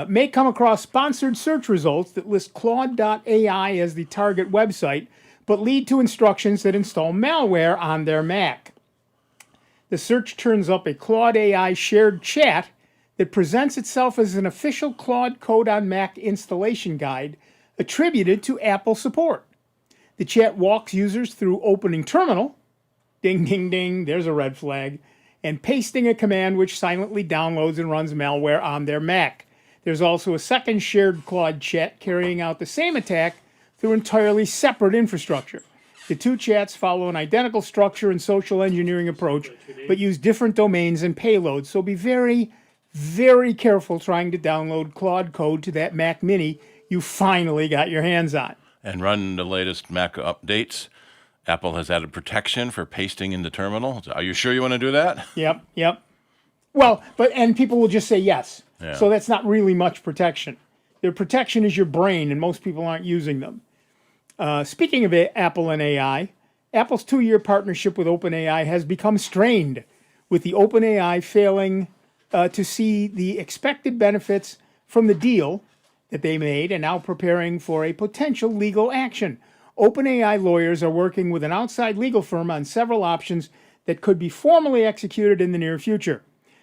may come across sponsored search results that list Claude.ai as the target website, but lead to instructions that install malware on their Mac. The search turns up a Claude AI shared chat that presents itself as an official Claude Code on Mac installation guide attributed to Apple support. The chat walks users through opening terminal, ding, ding, ding, there's a red flag, and pasting a command which silently downloads and runs malware on their Mac. There's also a second shared Claude chat carrying out the same attack through entirely separate infrastructure. The two chats follow an identical structure and social engineering approach, but use different domains and payloads, so be very careful trying to download Claude code to that Mac Mini you finally got your hands on. And run the latest Mac updates. Apple has added protection for pasting in the terminal. Are you sure you want to do that? Yep. Well, and people will just say yes. Yeah. So that's not really much protection. Their protection is your brain, and most people aren't using them. Speaking of Apple and AI, Apple's 2-year partnership with OpenAI has become strained, with the OpenAI failing to see the expected benefits from the deal that they made and now preparing for a potential legal action. OpenAI lawyers are working with an outside legal firm on several options that could be formally executed in the near future.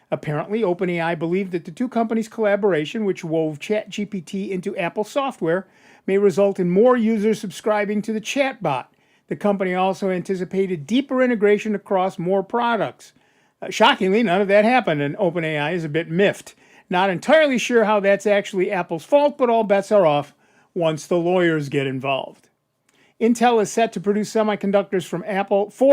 Apparently, OpenAI believed that the two companies' collaboration, which wove ChatGPT into Apple software, may result in more users subscribing to the chatbot. The company also anticipated deeper integration across more products. Shockingly, none of that happened, and OpenAI is a bit miffed. Not entirely sure how that's actually Apple's fault, but all bets are off once the lawyers get involved. Intel is set to produce semiconductors for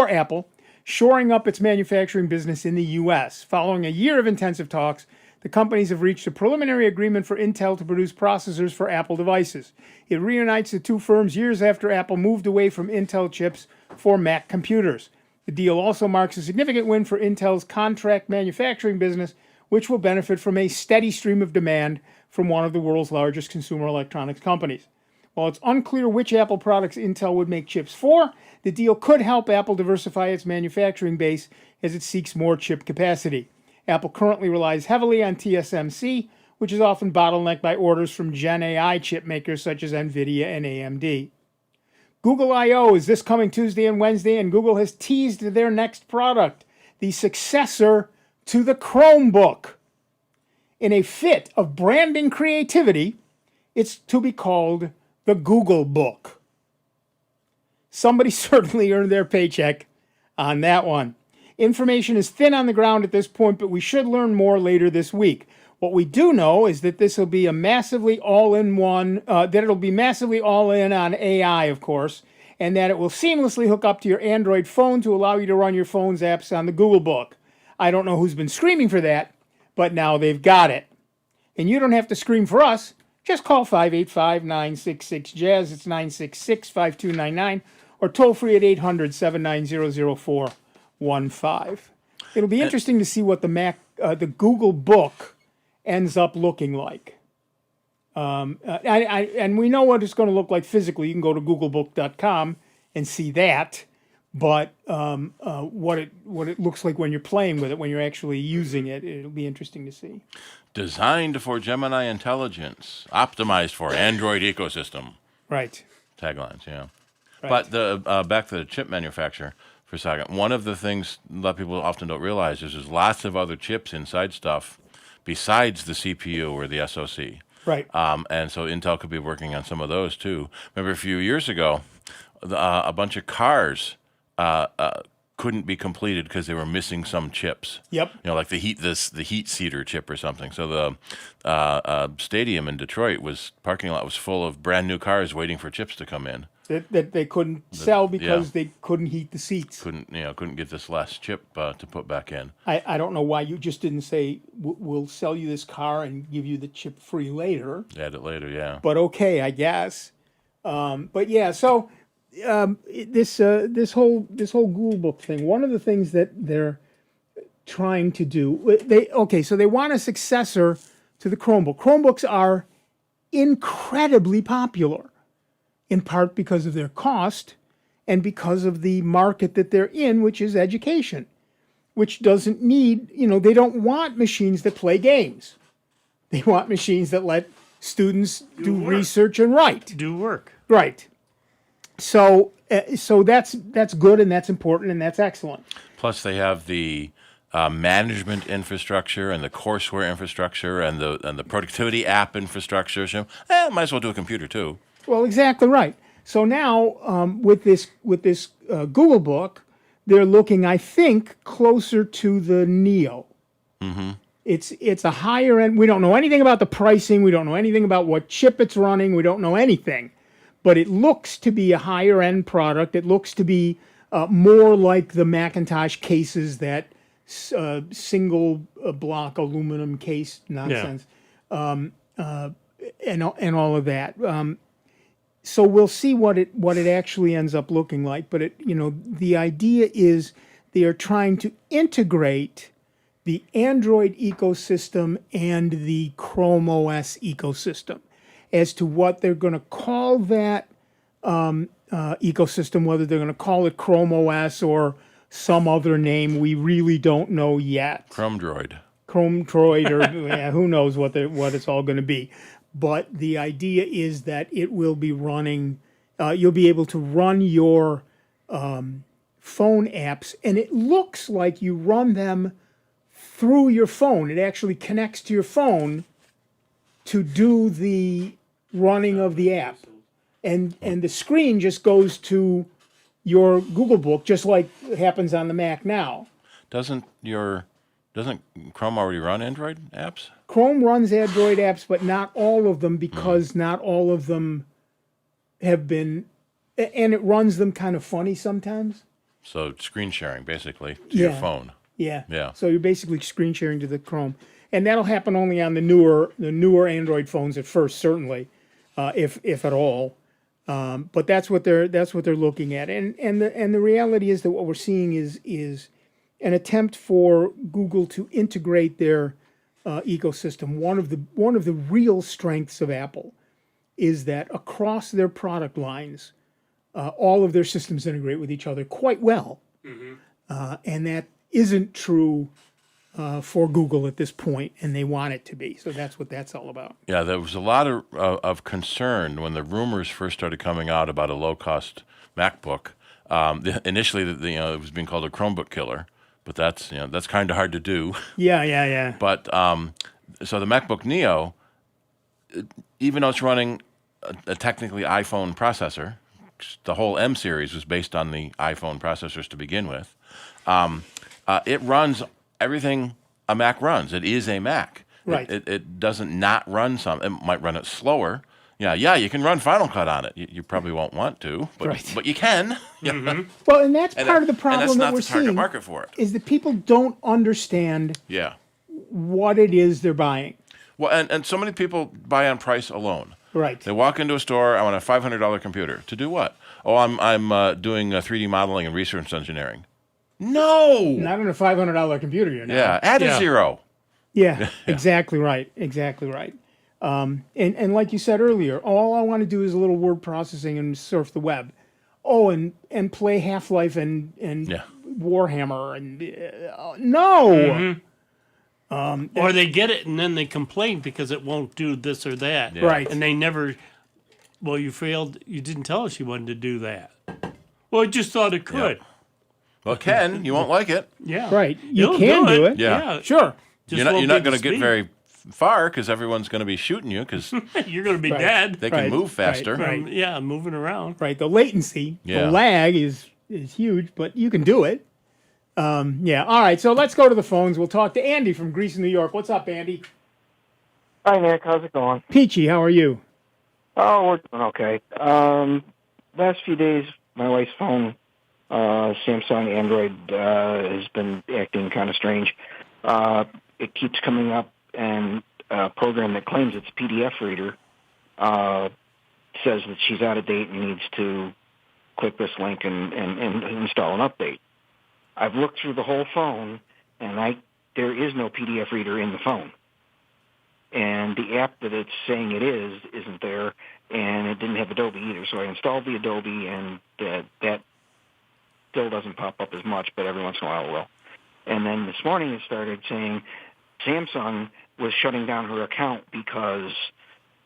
Apple, shoring up its manufacturing business in the U.S. Following a year of intensive talks, the companies have reached a preliminary agreement for Intel to produce processors for Apple devices. It reunites the two firms years after Apple moved away from Intel chips for Mac computers. The deal also marks a significant win for Intel's contract manufacturing business, which will benefit from a steady stream of demand from one of the world's largest consumer electronics companies. While it's unclear which Apple products Intel would make chips for, the deal could help Apple diversify its manufacturing base as it seeks more chip capacity. Apple currently relies heavily on TSMC, which is often bottlenecked by orders from Gen AI chip makers such as NVIDIA and AMD. Google I/O is this coming Tuesday and Wednesday, and Google has teased their next product, the successor to the Chromebook. In a fit of branding creativity, it's to be called The Google Book. Somebody certainly earned their paycheck on that one. Information is thin on the ground at this point, but we should learn more later this week. What we do know is that this will be a massively all-in-one, that it'll be massively all-in on AI, of course, and that it will seamlessly hook up to your Android phone to allow you to run your phone's apps on the Google Book. I don't know who's been screaming for that, but now they've got it. And you don't have to scream for us. Just call 585-966-JAZZ. It's 966-5299. Or toll free at 800-790-0415. It'll be interesting to see what the Google Book ends up looking like. And we know what it's going to look like physically. You can go to googlebook.com and see that. But what it looks like when you're playing with it, when you're actually using it, it'll be interesting to see. Designed for Gemini intelligence, optimized for Android ecosystem. Right. Taglines, yeah. Right. But back to the chip manufacturer for a second. One of the things a lot of people often don't realize is there's lots of other chips inside stuff besides the CPU or the SoC. Right. And so Intel could be working on some of those too. Remember a few years ago, a bunch of cars couldn't be completed because they were missing some chips. Yep. Like the heat seater chip or something. So the stadium in Detroit parking lot was full of brand new cars waiting for chips to come in. That they couldn't sell because they couldn't heat the seats. Couldn't get this last chip to put back in. I don't know why you just didn't say we'll sell you this car and give you the chip free later. Add it later, yeah. But okay, I guess. But yeah, so this whole Google Book thing. One of the things that they're trying to do, so they want a successor to the Chromebook. Chromebooks are incredibly popular, in part because of their cost and because of the market that they're in, which is education, which doesn't need, they don't want machines that play games. They want machines that let students do research and write. Do work. Right. So that's good and that's important and that's excellent. Plus they have the management infrastructure and the courseware infrastructure and the productivity app infrastructure. So might as well do a computer too. Well, exactly right. So now with this Google Book, they're looking, I think, closer to the Neo. Mm-hmm. It's a higher end. We don't know anything about the pricing. We don't know anything about what chip it's running. We don't know anything. But it looks to be a higher end product. It looks to be more like the Macintosh cases, that single block aluminum case nonsense, and all of that. So we'll see what it actually ends up looking like. But the idea is they are trying to integrate the Android ecosystem and the Chrome OS ecosystem. As to what they're going to call that ecosystem, whether they're going to call it Chrome OS or some other name, we really don't know yet. Chrome Droid, or who knows what it's all going to be. But the idea is that it will be running, you'll be able to run your phone apps, and it looks like you run them through your phone. It actually connects to your phone to do the running of the app. And the screen just goes to your Google Book, just like it happens on the Mac now. Doesn't Chrome already run Android apps? Chrome runs Android apps, but not all of them, because not all of them have been, and it runs them kind of funny sometimes. So screen sharing, basically, to your phone. Yeah. Yeah. So you're basically screen sharing to the Chrome. And that'll happen only on the newer Android phones at first, certainly, if at all. But that's what they're looking at. And the reality is that what we're seeing is an attempt for Google to integrate their ecosystem. One of the real strengths of Apple is that across their product lines, all of their systems integrate with each other quite well. Mm-hmm. And that isn't true for Google at this point, and they want it to be. So that's what that's all about. Yeah, there was a lot of concern when the rumors first started coming out about a low-cost MacBook. Initially, it was being called a Chromebook killer, but that's kind of hard to do. Yeah. But so the MacBook Neo, even though it's running a technically iPhone processor. The whole M series was based on the iPhone processors to begin with. It runs everything a Mac runs. It is a Mac. Right. It doesn't not run something. It might run it slower. Yeah, you can run Final Cut on it. You probably won't want to, but you can. Mm-hmm. Well, and that's part of the problem and that's that not we're the target seeing market for it. is that people don't understand what it is they're buying. Well, and so many people buy on price alone. Right. They walk into a store. I want a $500 computer. To do what? Oh, I'm doing 3D modeling and research engineering. No. Not on a $500 computer, you're not. Yeah, add a zero. Yeah, exactly right. Exactly right. And like you said earlier, all I want to do is a little word processing and surf the web. Oh, and play Half-Life and Warhammer and no. Mm-hmm. Or they get it and then they complain because it won't do this or that. Yeah. Right. And they never, well, you failed. You didn't tell us you wanted to do that. Well, I just thought it could. Yeah. Well, Ken, you won't like it. Yeah. Right. You You'll can do it. Yeah. Sure. You're not going to get very far because everyone's going to be shooting you because you're going to be dead. They can move faster. Right. Yeah, moving around. Right. The latency, the lag is huge, but you can do it. Yeah. All right. So let's go to the phones. We'll talk to Andy from Greece, New York. What's up, Andy? Hi, Nick. How's it going? Peachy, how are you? Oh, we're doing okay. Last few days, my wife's phone, Samsung Android, has been acting kind of strange. It keeps coming up, and a program that claims it's a PDF reader says that she's out of date and needs to click this link and install an update. I've looked through the whole phone, and there is no PDF reader in the phone. And the app that it's saying it isn't there, and it didn't have Adobe either. So I installed the Adobe, and that still doesn't pop up as much, but every once in a while it will. And then this morning it started saying Samsung was shutting down her account because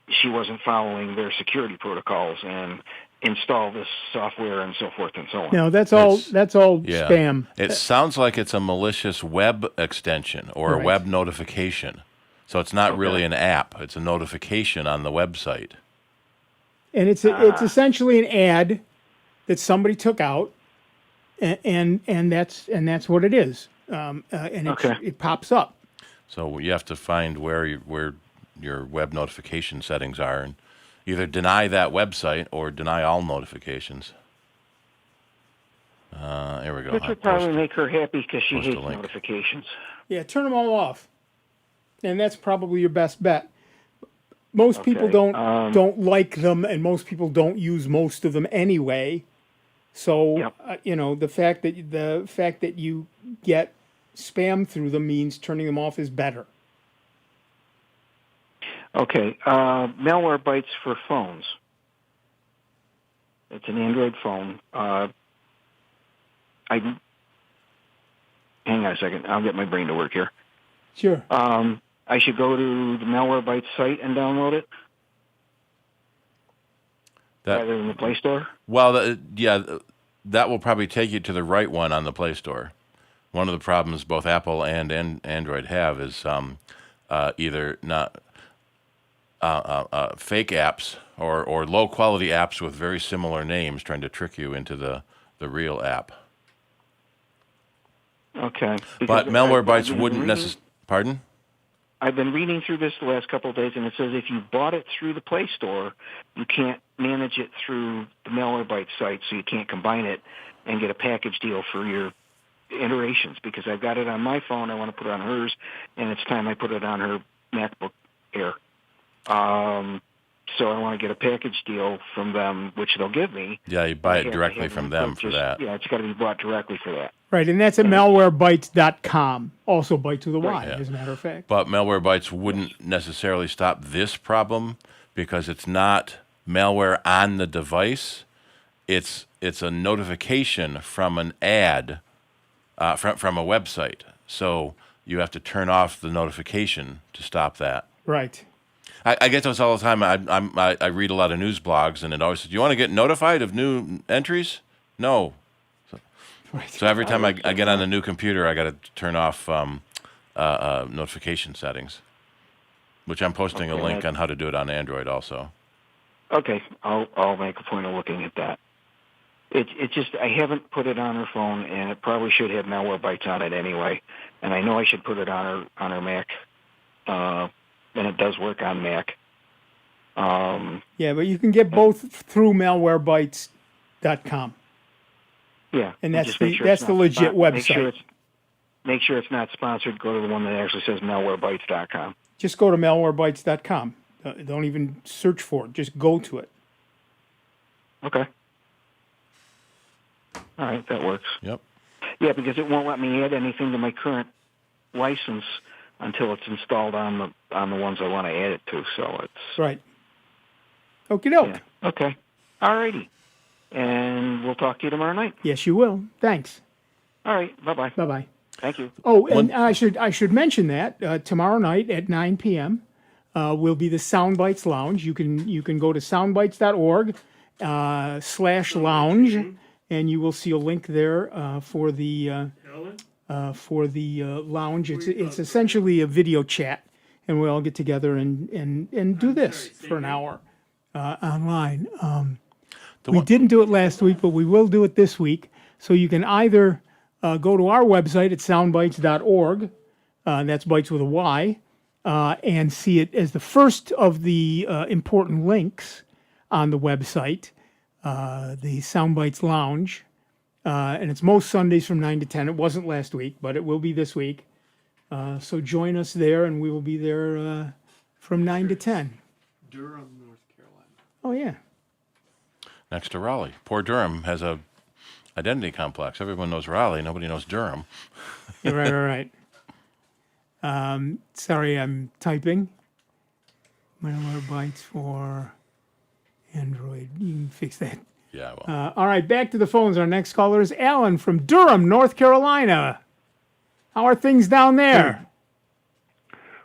she wasn't following their security protocols and install this software and so forth and so on. No, that's all spam. It sounds like it's a malicious web extension or a web notification. So it's not really an app. It's a notification on the website. And it's essentially an ad that somebody took out, and that's what it is. And it pops up. So you have to find where your web notification settings are, and either deny that website or deny all notifications. Here we go. Which would probably make her happy because she hates notifications. Yeah, turn them all off, and that's probably your best bet. Most people don't like them, and most people don't use most of them anyway. So the fact that you get spam through them means turning them off is better. Okay, Malwarebytes for phones. It's an Android phone. Hang on a second. I'll get my brain to work here. Sure. I should go to the Malwarebytes site and download it rather than the Play Store? Well, that will probably take you to the right one on the Play Store. One of the problems both Apple and Android have is either not fake apps or low-quality apps with very similar names trying to trick you into the real app. Okay. But Malwarebytes wouldn't necessarily... Pardon? I've been reading through this the last couple of days, and it says if you bought it through the Play Store, you can't manage it through the Malwarebytes site, so you can't combine it and get a package deal for your iterations, because I've got it on my phone, I want to put it on hers, and it's time I put it on her MacBook Air. So I want to get a package deal from them, which they'll give me. Yeah, you buy it directly from them for that. Yeah, it's got to be bought directly for that. Right, and that's at malwarebytes.com. Also Bytes with a Y, as a matter of fact. But Malwarebytes wouldn't necessarily stop this problem because it's not malware on the device. It's a notification from an ad from a website. So you have to turn off the notification to stop that. Right. I get those all the time. I read a lot of news blogs, and it always says, "Do you want to get notified of new entries?" No. So every time I get on a new computer, I got to turn off notification settings, which I'm posting a link on how to do it on Android also. Okay, I'll make a point of looking at that. It just, I haven't put it on her phone, and it probably should have Malwarebytes on it anyway. And I know I should put it on her Mac, and it does work on Mac. Yeah, but you can get both through Malwarebytes.com. Yeah, and that's just the legit website. Make sure it's not sponsored. Go to the one that actually says Malwarebytes.com. Just go to Malwarebytes.com. Don't even search for it. Just go to it. Okay. All right, that works. Yep. Yeah, because it won't let me add anything to my current license until it's installed on the ones I want to add it to. So it's right. Okie doke. Yeah. Okay. All righty. And we'll talk to you tomorrow night. Yes, you will. Thanks. All right. Bye-bye. Bye-bye. Thank you. Oh, and I should mention that tomorrow night at 9 p.m. Will be the Sound Bytes Lounge. You can go to soundbytes.org /lounge, and you will see a link there for the lounge. It's essentially a video chat, and we all get together and do this for an hour online. We didn't do it last week, but we will do it this week. So you can either go to our website at soundbytes.org, that's bytes with a Y, and see it as the first of the important links on the website, the Sound Bytes Lounge. And it's most Sundays from 9 to 10. It wasn't last week, but it will be this week. So join us there, and we will be there from 9 to 10. Durham, North Carolina. Oh, yeah. Next to Raleigh. Poor Durham has a identity complex. Everyone knows Raleigh. Nobody knows Durham. Right. Sorry, I'm typing. Malwarebytes for Android. You can fix that. Yeah, well. All right, back to the phones. Our next caller is Alan from Durham, North Carolina. How are things down there?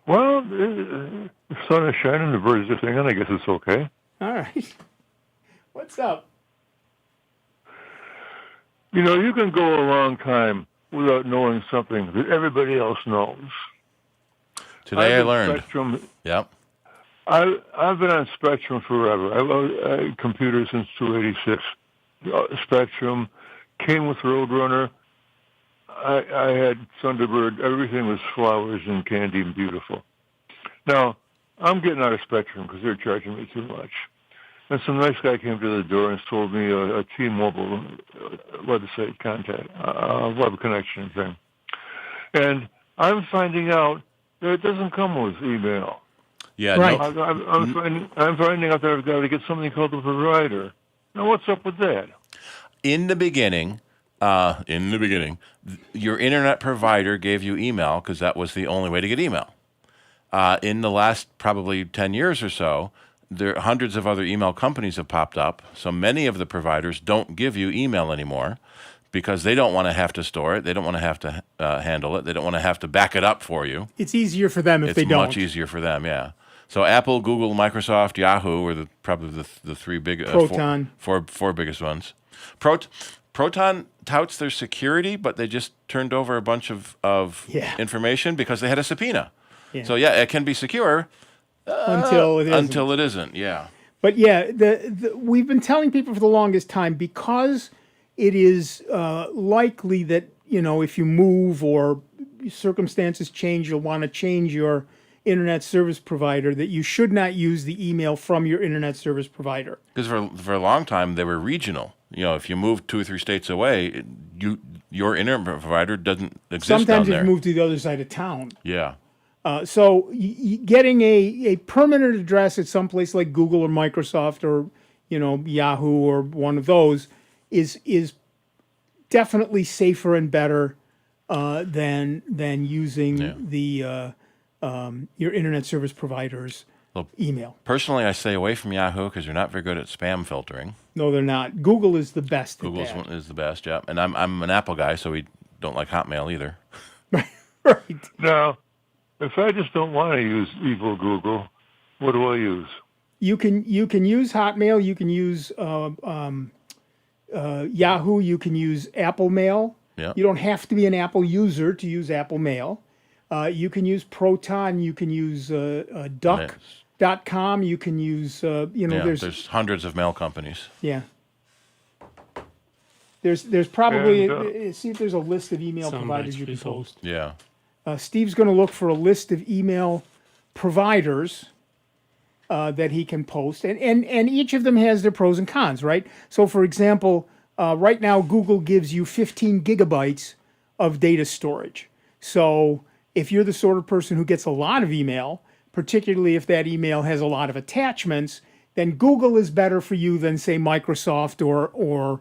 Well, the sun is shining, the birds are singing. I guess it's okay. All right. What's up? You know, you can go a long time without knowing something that everybody else knows. Today I learned. Spectrum. Yep. I've been on Spectrum forever. I've had computers since 286. Spectrum came with Roadrunner. I had Thunderbird. Everything was flowers and candy and beautiful. Now, I'm getting out of Spectrum because they're charging me too much. And some nice guy came to the door and sold me a T-Mobile website contact, web connection thing. And I'm finding out that it doesn't come with email. Yeah, right. I'm finding out that I've got to get something called a provider. Now, what's up with that? In the beginning, your internet provider gave you email because that was the only way to get email. In the last probably 10 years or so, there hundreds of other email companies have popped up. So many of the providers don't give you email anymore because they don't want to have to store it. They don't want to have to handle it. They don't want to have to back it up for you. It's easier for them if they don't. It's much easier for them, yeah. So Apple, Google, Microsoft, Yahoo are probably the three big Proton. four biggest ones. Proton touts their security, but they just turned over a bunch of information because they had a subpoena. Yeah. So yeah, it can be secure until it isn't. Until it isn't, yeah. But yeah, we've been telling people for the longest time, because it is likely that, if you move or circumstances change, you'll want to change your internet service provider, that you should not use the email from your internet service provider. Because for a long time, they were regional. If you moved 2 or 3 states away, your internet provider doesn't exist Sometimes down there. you've moved to the other side of town. Yeah. So getting a permanent address at some place like Google or Microsoft or Yahoo or one of those is definitely safer and better than using your internet service provider's email. Personally, I stay away from Yahoo because they're not very good at spam filtering. No, they're not. Google is the best. Google is the best, yeah. And I'm an Apple guy, so we don't like Hotmail either. Right. Now, if I just don't want to use evil Google, what do I use? You can use Hotmail. You can use Yahoo. You can use Apple Mail. Yeah. You don't have to be an Apple user to use Apple Mail. You can use Proton. You can use Duck. .com. You can use, there's hundreds of mail companies. Yeah. There's probably, see if there's a list of email Sound providers Bytes, you can please hold. post. Yeah. Steve's going to look for a list of email providers that he can post. And each of them has their pros and cons, right? So, for example, right now, Google gives you 15 gigabytes of data storage. So if you're the sort of person who gets a lot of email, particularly if that email has a lot of attachments, then Google is better for you than, say, Microsoft or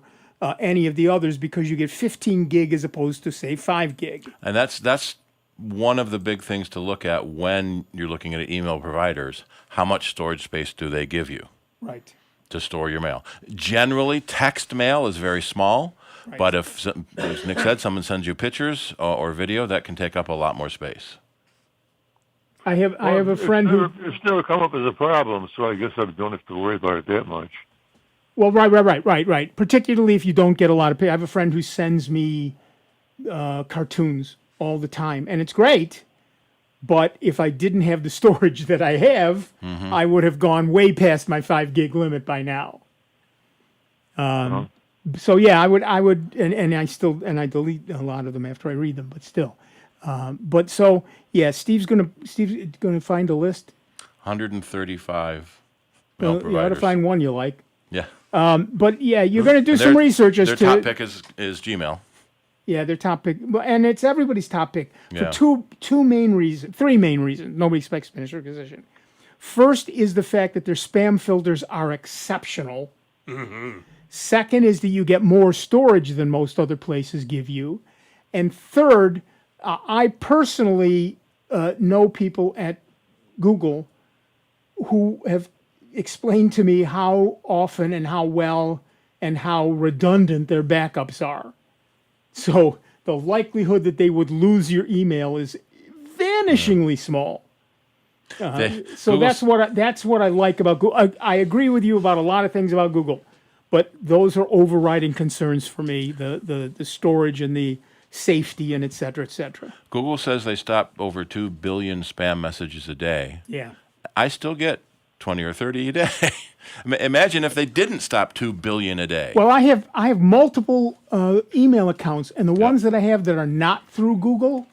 any of the others, because you get 15 gig as opposed to, say, 5 gig. And that's one of the big things to look at when you're looking at email providers. How much storage space do they give you? Right. To store your mail. Generally, text mail is very small, Right. but if, as Nick said, someone sends you pictures or video, that can take up a lot more space. I have a friend It's never come up as a problem, so I guess I don't have to worry about it that much. Well, right. Particularly if you don't get a lot of. I have a friend who sends me cartoons all the time, and it's great. But if I didn't have the storage that I have, I would have gone way past my 5 gig limit by now. So yeah, I would, and I delete a lot of them after I read them, but still. But so yeah, Steve's gonna find a list. 135 mail providers. You ought to find one you like. Yeah. But yeah, you're going to do some research as to their top pick is Gmail. Yeah, their top pick, and it's everybody's top pick for Yeah. three main reasons. Nobody expects Spanish Inquisition. First is the fact that their spam filters are exceptional. Mm-hmm. Second is that you get more storage than most other places give you. And third, I personally know people at Google who have explained to me how often and how well and how redundant their backups are. So the likelihood that they would lose your email is vanishingly small. So that's what I like about Google. I agree with you about a lot of things about Google, but those are overriding concerns for me: the storage and the safety and et cetera, et cetera. Google says they stop over 2 billion spam messages a day. Yeah. I still get 20 or 30 a day. Imagine if they didn't stop 2 billion a day. Well, I have multiple email accounts, and the ones that I have that are not through Google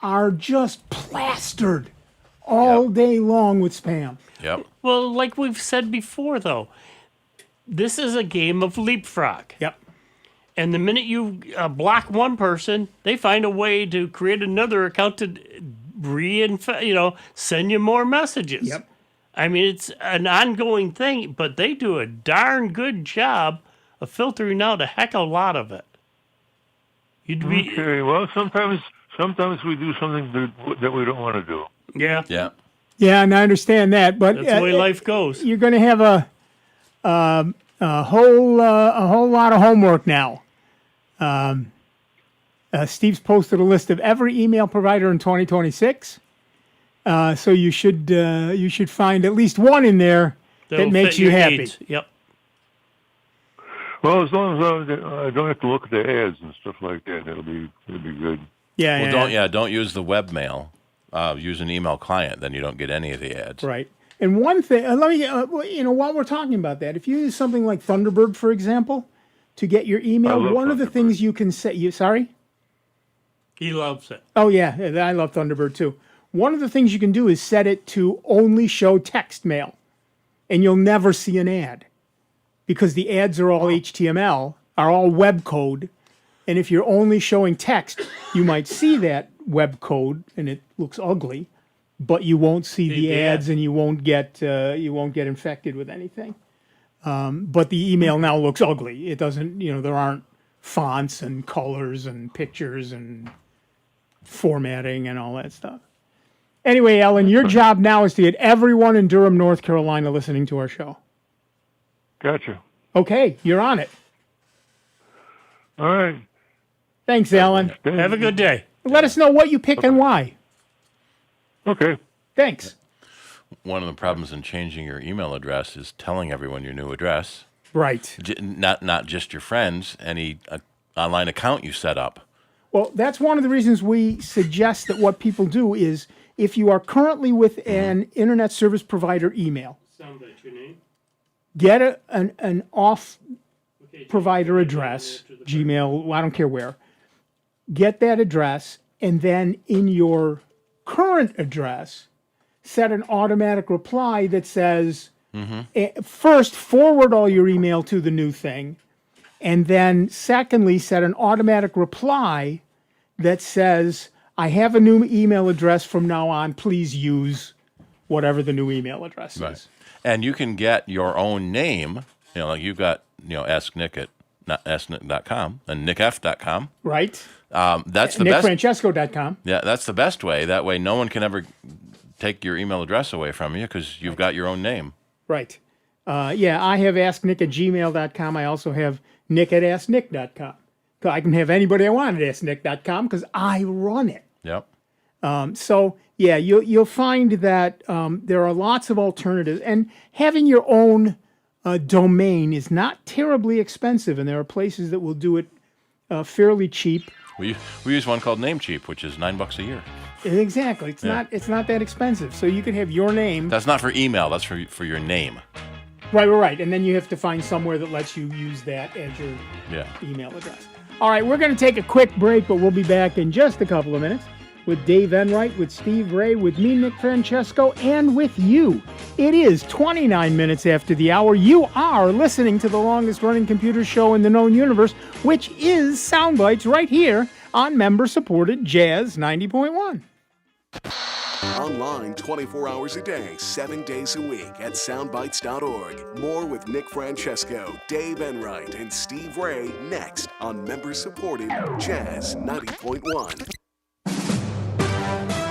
are just plastered all day long with spam. Yep. Well, like we've said before, though, this is a game of leapfrog. Yep. And the minute you block one person, they find a way to create another account to send you more messages. Yep. I mean, it's an ongoing thing, but they do a darn good job of filtering out a heck of a lot of it. Okay, well, sometimes we do something that we don't want to do. Yeah. Yeah. Yeah, and I understand that, but that's the way life goes. You're going to have a whole lot of homework now. Steve's posted a list of every email provider in 2026. So you should find at least one in there that makes you happy. Needs. Yep. Well, as long as I don't have to look at the ads and stuff like that, it'll be good. Yeah. Well, don't use the webmail. Use an email client, then you don't get any of the ads. Right. And one thing, let me, while we're talking about that, if you use something like Thunderbird, for example, to get your email, one of the things you can say, sorry? He loves it. Oh, yeah. I love Thunderbird, too. One of the things you can do is set it to only show text mail, and you'll never see an ad because the ads are all HTML, are all web code. And if you're only showing text, you might see that web code and it looks ugly, but you won't see the ads and you won't get infected with anything. But the email now looks ugly. It doesn't, there aren't fonts and colors and pictures and formatting and all that stuff. Anyway, Ellen, your job now is to get everyone in Durham, North Carolina listening to our show. Gotcha. Okay, you're on it. All right. Thanks, Alan. Have a good day. Let us know what you pick and why. Okay. Thanks. One of the problems in changing your email address is telling everyone your new address. Right. Not just your friends, any online account you set up. Well, that's one of the reasons we suggest that what people do is if you are currently with an internet service provider email, Sound Bytes, your name? get an off provider address, Gmail, I don't care where. Get that address, and then in your current address, set an automatic reply that says, first, forward all your email to the new thing, and then secondly, set an automatic reply that says, I have a new email address from now on, please use whatever the new email address is. And you can get your own name, like you've got, Ask Nick at asknick.com and nickf.com. Right. That's the best. NickFrancesco.com. Yeah, that's the best way. That way no one can ever take your email address away from you because you've got your own name. Right. Yeah, I have asknick at gmail.com. I also have nick at asknick.com. I can have anybody I want at asknick.com because I run it. Yep. So, yeah, you'll find that there are lots of alternatives. And having your own domain is not terribly expensive, and there are places that will do it fairly cheap. We use one called Namecheap, which is $9 a year. Exactly. It's not that expensive. So you can have your name. That's not for email. That's for your name. Right. And then you have to find somewhere that lets you use that as your email address. All right, we're going to take a quick break, but we'll be back in just a couple of minutes with Dave Enright, with Steve Ray, with me, Nick Francesco, and with you. It is 29 minutes after the hour. You are listening to the longest-running computer show in the known universe, which is Sound Bytes, right here on member-supported Jazz 90.1. Online 24 hours a day, 7 days a week at soundbytes.org. More with Nick Francesco, Dave Enright, and Steve Ray next on member-supported Jazz 90.1.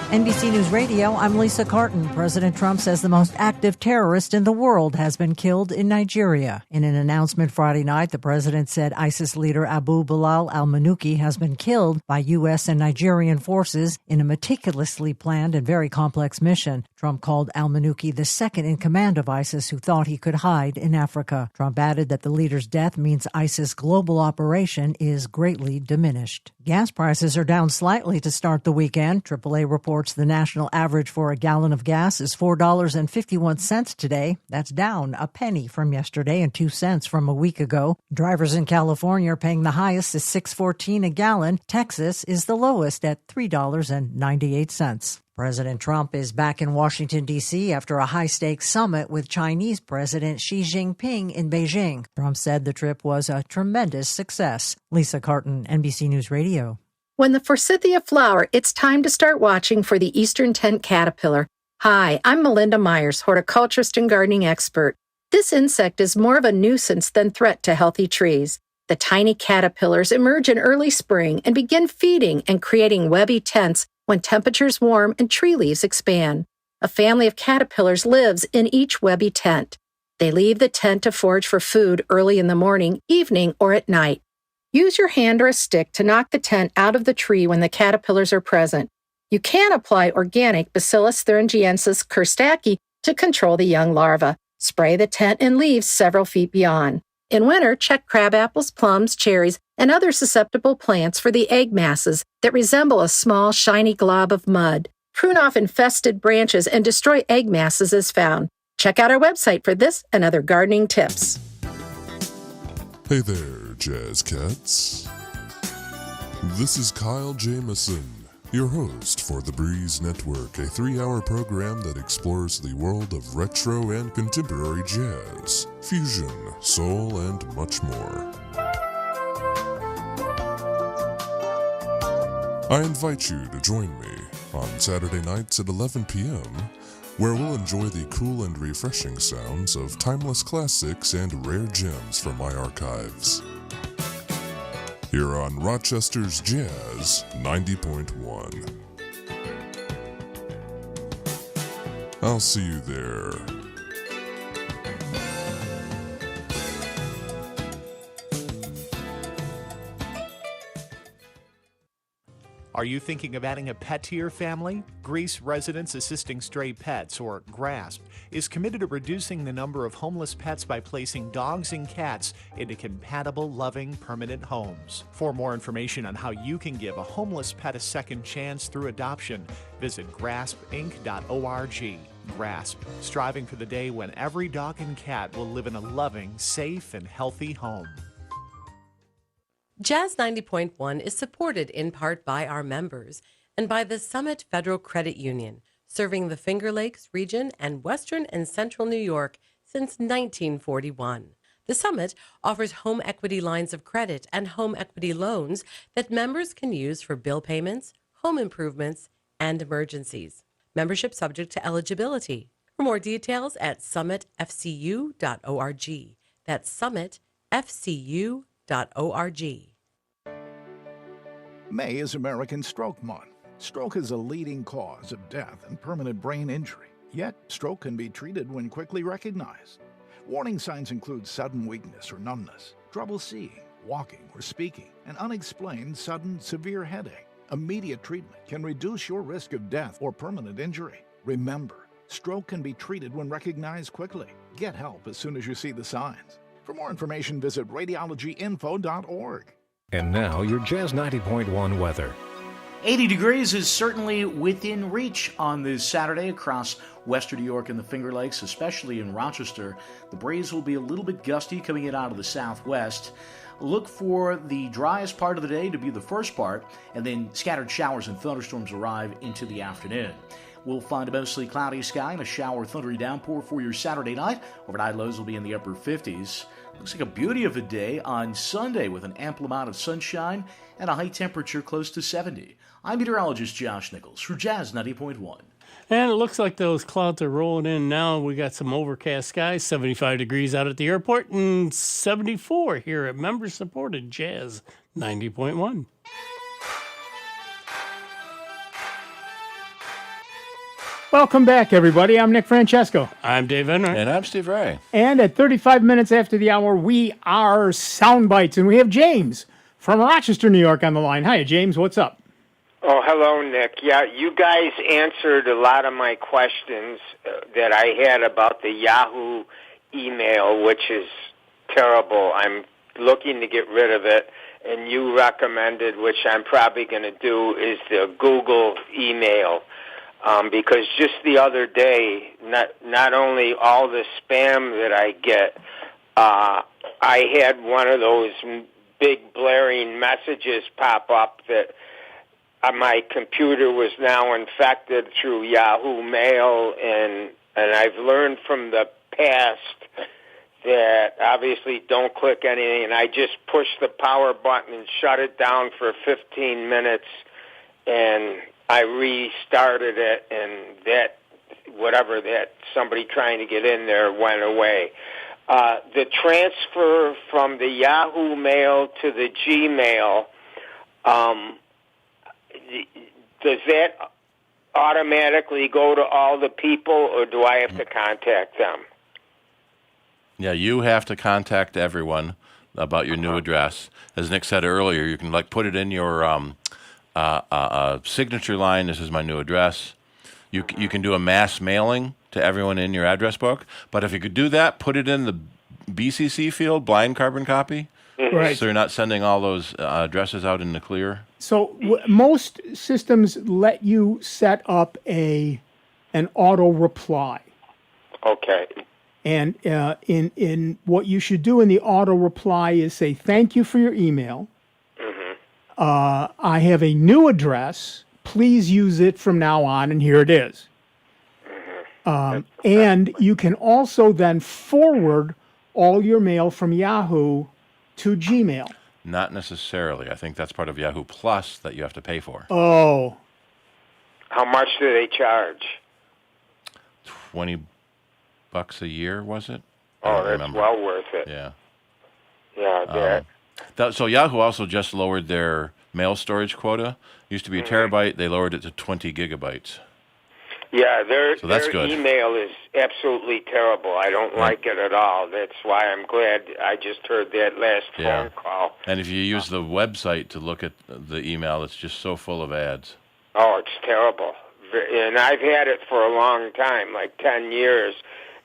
NBC News Radio, I'm Lisa Carton. President Trump says the most active terrorist in the world has been killed in Nigeria. In an announcement Friday night, the president said ISIS leader Abu Bilal al-Manuki has been killed by U.S. and Nigerian forces in a meticulously planned and very complex mission. Trump called al-Manuki the second in command of ISIS who thought he could hide in Africa. Trump added that the leader's death means ISIS' global operation is greatly diminished. Gas prices are down slightly to start the weekend. AAA reports the national average for a gallon of gas is $4.51 today. That's down a penny from yesterday and 2 cents from a week ago. Drivers in California are paying the highest at $6.14 a gallon. Texas is the lowest at $3.98. President Trump is back in Washington, D.C. after a high-stakes summit with Chinese President Xi Jinping in Beijing. Trump said the trip was a tremendous success. Lisa Carton, NBC News Radio. When the forsythia flower, it's time to start watching for the eastern tent caterpillar. Hi, I'm Melinda Myers, horticulturist and gardening expert. This insect is more of a nuisance than threat to healthy trees. The tiny caterpillars emerge in early spring and begin feeding and creating webby tents when temperatures warm and tree leaves expand. A family of caterpillars lives in each webby tent. They leave the tent to forage for food early in the morning, evening, or at night. Use your hand or a stick to knock the tent out of the tree when the caterpillars are present. You can apply organic Bacillus thuringiensis kerstaki to control the young larvae. Spray the tent and leaves several feet beyond. In winter, check crabapples, plums, cherries, and other susceptible plants for the egg masses that resemble a small, shiny glob of mud. Prune off infested branches and destroy egg masses as found. Check out our website for this and other gardening tips. Hey there, Jazz Cats. This is Kyle Jamison, your host for The Breeze Network, a 3-hour program that explores the world of retro and contemporary jazz, fusion, soul, and much more. I invite you to join me on Saturday nights at 11 p.m., where we'll enjoy the cool and refreshing sounds of timeless classics and rare gems from my archives. Here on Rochester's Jazz 90.1. I'll see you there. Are you thinking of adding a pet to your family? Greece Residents Assisting Stray Pets, or GRASP, is committed to reducing the number of homeless pets by placing dogs and cats into compatible, loving, permanent homes. For more information on how you can give a homeless pet a second chance through adoption, visit graspinc.org. GRASP, striving for the day when every dog and cat will live in a loving, safe, and healthy home. Jazz 90.1 is supported in part by our members and by the Summit Federal Credit Union, serving the Finger Lakes region and Western and Central New York since 1941. The Summit offers home equity lines of credit and home equity loans that members can use for bill payments, home improvements, and emergencies. Membership subject to eligibility. For more details at summitfcu.org. That's summitfcu.org. May is American Stroke Month. Stroke is a leading cause of death and permanent brain injury. Yet, stroke can be treated when quickly recognized. Warning signs include sudden weakness or numbness, trouble seeing, walking, or speaking, and unexplained sudden severe headache. Immediate treatment can reduce your risk of death or permanent injury. Remember, stroke can be treated when recognized quickly. Get help as soon as you see the signs. For more information, visit radiologyinfo.org. And now, your Jazz 90.1 weather. 80 degrees is certainly within reach on this Saturday across western New York and the Finger Lakes, especially in Rochester. The breeze will be a little bit gusty coming in out of the southwest. Look for the driest part of the day to be the first part, and then scattered showers and thunderstorms arrive into the afternoon. We'll find a mostly cloudy sky and a shower thundery downpour for your Saturday night. Overnight lows will be in the upper 50s. Looks like a beauty of a day on Sunday with an ample amount of sunshine and a high temperature close to 70. I'm meteorologist Josh Nichols for Jazz 90.1. And it looks like those clouds are rolling in now. We got some overcast skies, 75 degrees out at the airport, and 74 here at member-supported Jazz 90.1. Welcome back, everybody. I'm Nick Francesco. I'm Dave Enright. And I'm Steve Ray. And at 35 minutes after the hour, we are Sound Bytes, and we have James from Rochester, New York on the line. Hi, James. What's up? Oh, hello, Nick. Yeah, you guys answered a lot of my questions that I had about the Yahoo email, which is terrible. I'm looking to get rid of it, and you recommended, which I'm probably going to do, is the Google email. Because just the other day, not only all the spam that I get, I had one of those big blaring messages pop up that my computer was now infected through Yahoo Mail, and I've learned from the past that obviously don't click anything, and I just push the power button and shut it down for 15 minutes, and I restarted it, and that somebody trying to get in there went away. The transfer from the Yahoo Mail to the Gmail, does that automatically go to all the people, or do I have to contact them? Yeah, you have to contact everyone about your new address. As Nick said earlier, you can put it in your signature line. This is my new address. You can do a mass mailing to everyone in your address book, but if you could do that, put it in the BCC field, blind carbon copy, Right. so you're not sending all those addresses out in the clear. So most systems let you set up an auto reply. Okay. And in what you should do in the auto reply is say, thank you for your email. I have a new address. Please use it from now on, and here it is. And you can also then forward all your mail from Yahoo to Gmail. Not necessarily. I think that's part of Yahoo Plus that you have to pay for. Oh. How much do they charge? $20 a year, was it? Oh, that's well worth it. Yeah. Yeah, So Yahoo also just lowered their mail storage quota. It used to be a terabyte. They lowered it to 20 gigabytes. Yeah, So that's their good. email is absolutely terrible. I don't like it at all. That's why I'm glad I just heard that last phone call. And if you use the website to look at the email, it's just so full of ads. Oh, it's terrible. And I've had it for a long time, like 10 years.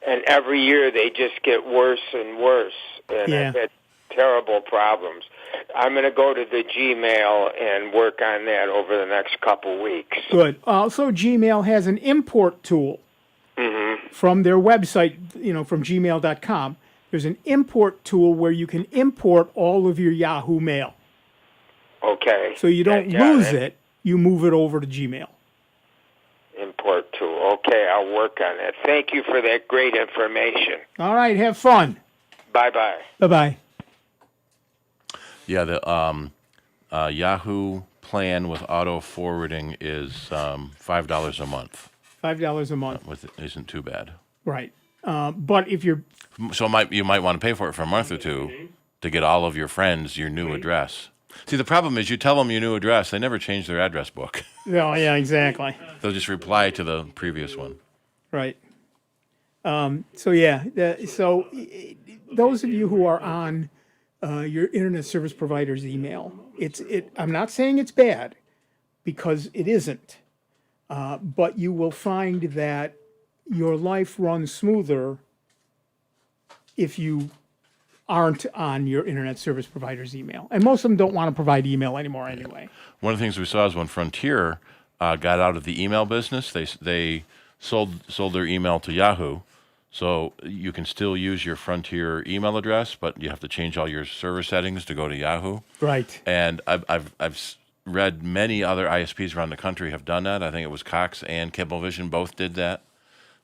And every year they just get worse and worse. And I've had terrible problems. I'm going to go to the Gmail and work on that over the next couple weeks. Good. Also, Gmail has an import tool from their website, from gmail.com. There's an import tool where you can import all of your Yahoo mail. Okay. So you don't lose it, you move it over to Gmail. Import tool. Okay, I'll work on it. Thank you for that great information. All right, have fun. Bye-bye. Bye-bye. Yeah, the Yahoo plan with auto forwarding is $5 a month. $5 a month. Isn't too bad. Right. But if you're... So you might want to pay for it for a month or two to get all of your friends your new address. See, the problem is you tell them your new address, they never change their address book. Oh, yeah, exactly. They'll just reply to the previous one. Right. So those of you who are on your internet service provider's email, I'm not saying it's bad, because it isn't. But you will find that your life runs smoother if you aren't on your internet service provider's email. And most of them don't want to provide email anymore anyway. One of the things we saw is when Frontier got out of the email business, they sold their email to Yahoo. So you can still use your Frontier email address, but you have to change all your server settings to go to Yahoo. Right. And I've read many other ISPs around the country have done that. I think it was Cox and Cablevision both did that.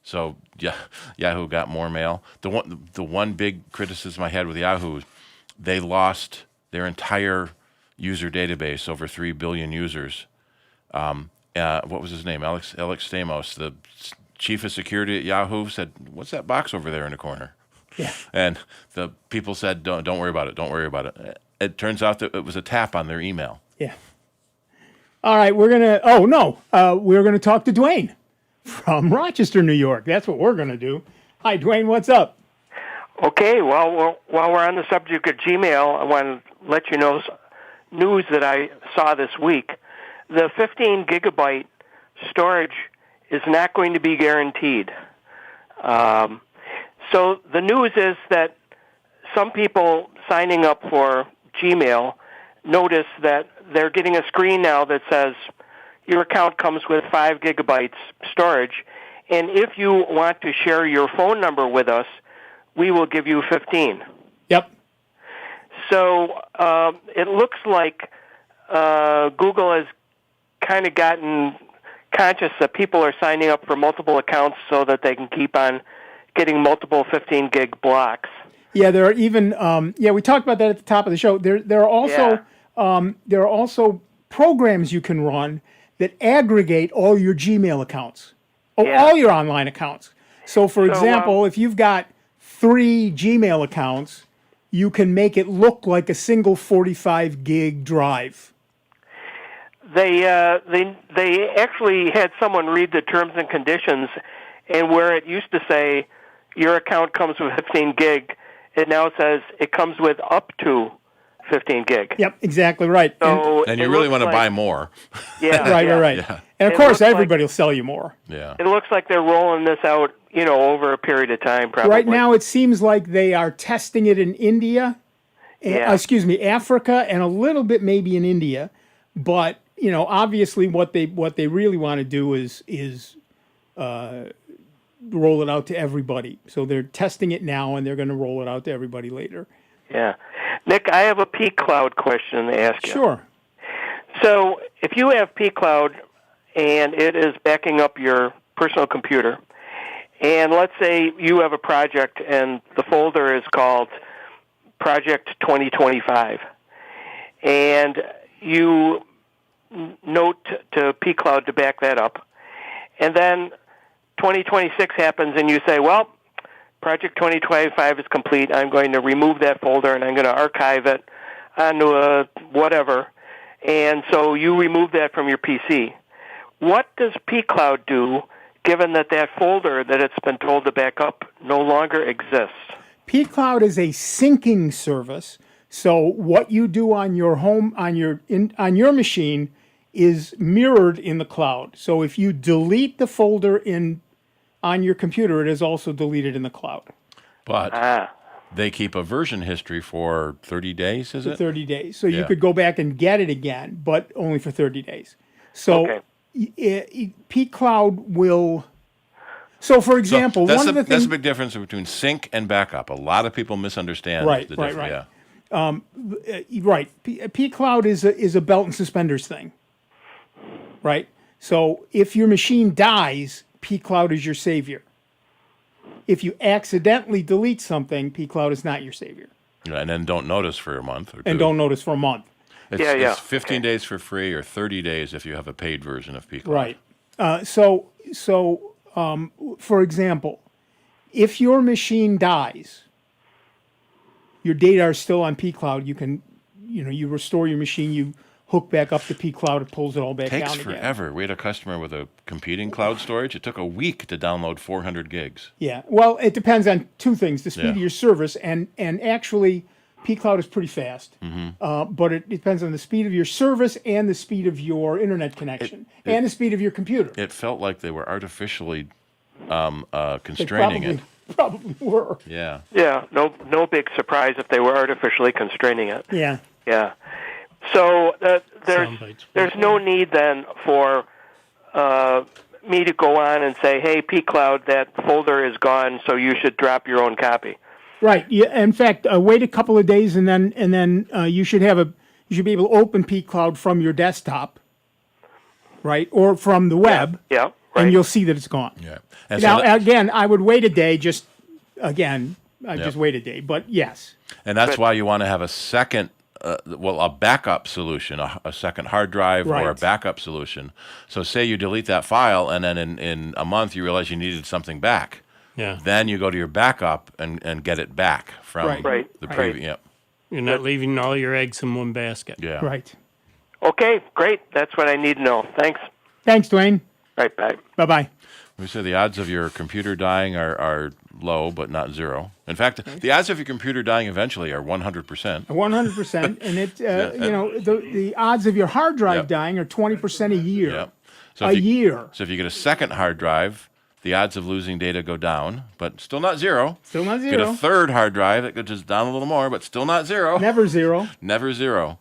So Yahoo got more mail. The one big criticism I had with Yahoo, they lost their entire user database, over 3 billion users. What was his name? Alex Stamos, the chief of security at Yahoo, said, "What's that box over there in the corner?" Yeah. And the people said, "Don't worry about it. Don't worry about it." It turns out that it was a tap on their email. Yeah. All right, we're gonna talk to Dwayne from Rochester, New York. That's what we're gonna do. Hi, Dwayne. What's up? Okay. Well, while we're on the subject of Gmail, I want to let you know news that I saw this week. The 15 gigabyte storage is not going to be guaranteed. So the news is that some people signing up for Gmail notice that they're getting a screen now that says your account comes with 5 gigabytes storage, and if you want to share your phone number with us, we will give you 15. Yep. So it looks like Google has kind of gotten conscious that people are signing up for multiple accounts so that they can keep on getting multiple 15 gig blocks. Yeah, there are even we talked about that at the top of the show. There are also programs you can run that aggregate all your Gmail accounts, all your online accounts. So, for example, if you've got 3 Gmail accounts, you can make it look like a single 45 gig drive. They actually had someone read the terms and conditions, and where it used to say your account comes with 15 gig, it now says it comes with up to 15 gig. Yep, exactly right. So and you really want to buy more. Yeah. Right. Yeah. And of course, everybody will sell you more. Yeah. It looks like they're rolling this out, over a period of time, probably. Right now, it seems like they are testing it in India, Africa, and a little bit maybe in India. But obviously, what they really want to do is roll it out to everybody. So they're testing it now, and they're going to roll it out to everybody later. Yeah. Nick, I have a pCloud question to ask you. Sure. So if you have pCloud and it is backing up your personal computer, and let's say you have a project and the folder is called Project 2025, and you note to pCloud to back that up, and then 2026 happens and you say, well, Project 2025 is complete. I'm going to remove that folder and I'm going to archive it onto a whatever. And so you remove that from your PC. What does pCloud do given that that folder that it's been told to back up no longer exists? pCloud is a syncing service. So what you do on your home, on your machine, is mirrored in the cloud. So if you delete the folder on your computer, it is also deleted in the cloud. But they keep a version history for 30 days, is it? 30 days. So you could go back and get it again, but only for 30 days. So pCloud will... So, for example, that's one of the things... That's a big difference between sync and backup. A lot of people misunderstand the difference. Right. Yeah. pCloud is a belt and suspenders thing, right? So if your machine dies, pCloud is your savior. If you accidentally delete something, pCloud is not your savior. Yeah, and then don't notice for a month or two. And don't notice for a month. It's 15 days for free or 30 days if you have a paid version of pCloud. Right. For example, if your machine dies, your data are still on pCloud. You restore your machine, you hook back up to pCloud, it pulls it all back down again. Takes forever. We had a customer with a competing cloud storage. It took a week to download 400 gigs. Yeah. Well, it depends on two things: the speed of your service, and actually, pCloud is pretty fast. But it depends on the speed of your service and the speed of your internet connection and the speed of your computer. It felt like they were artificially constraining it. Probably were. Yeah. Yeah. No big surprise if they were artificially constraining it. Yeah. Yeah. So there's no need then for me to go on and say, "Hey, pCloud, that folder is gone, so you should drop your own copy." Right. Yeah. In fact, wait a couple of days, and then you should be able to open pCloud from your desktop, right, or from the web. Yeah. Right. And you'll see that it's gone. Yeah. And now, again, I would wait a day. Just wait a day. But yes. And that's why you want to have a second. A backup solution, a second hard drive or a backup solution. So say you delete that file and then in a month you realize you needed something back. Yeah. Then you go to your backup and get it back from the previous. Yep. You're not leaving all your eggs in one basket. Yeah. Right. Okay, great. That's what I need to know. Thanks. Thanks, Dwayne. Right, bye. Bye-bye. We say the odds of your computer dying are low, but not zero. In fact, the odds of your computer dying eventually are 100%. 100%, and the odds of your hard drive dying are 20% a year. Yep. So if you get a second hard drive, the odds of losing data go down, but still not zero. Still not zero. Get a third hard drive, it goes down a little more, but still not zero. Never zero. Never zero.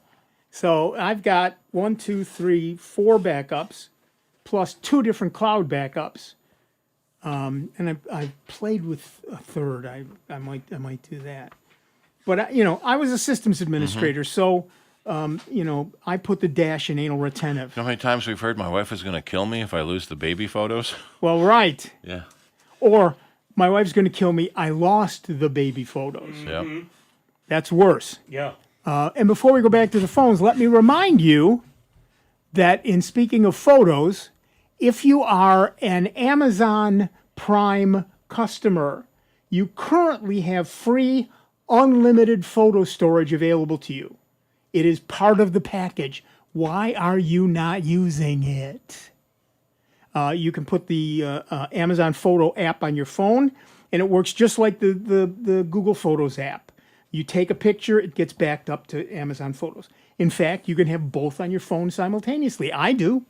So I've got 4 backups, plus 2 different cloud backups. And I played with a third. I might do that. But I was a systems administrator, so I put the dash in anal retentive. You know how many times we've heard my wife is going to kill me if I lose the baby photos? Well, right. Yeah. Or my wife's going to kill me. I lost the baby photos. Yep. That's worse. Yeah. And before we go back to the phones, let me remind you that in speaking of photos, if you are an Amazon Prime customer, you currently have free, unlimited photo storage available to you. It is part of the package. Why are you not using it? You can put the Amazon Photo app on your phone, and it works just like the Google Photos app. You take a picture, it gets backed up to Amazon Photos. In fact, you can have both on your phone simultaneously. I do.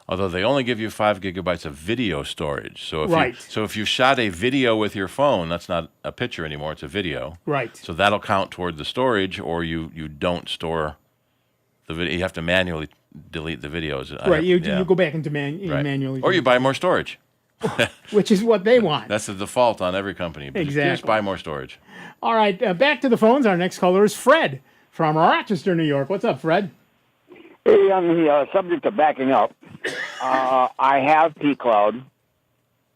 Although they only give you 5 gigabytes of video storage. So if you shot a video with your phone, that's not a picture anymore, it's a video. Right. So that'll count toward the storage, or you don't store the video. You have to manually delete the videos. Right, you go back into manually. Or you buy more storage. Which is what they want. That's the default on every company. Exactly. Just buy more storage. All right, back to the phones. Our next caller is Fred from Rochester, New York. What's up, Fred? Hey, on the subject of backing up, I have pCloud.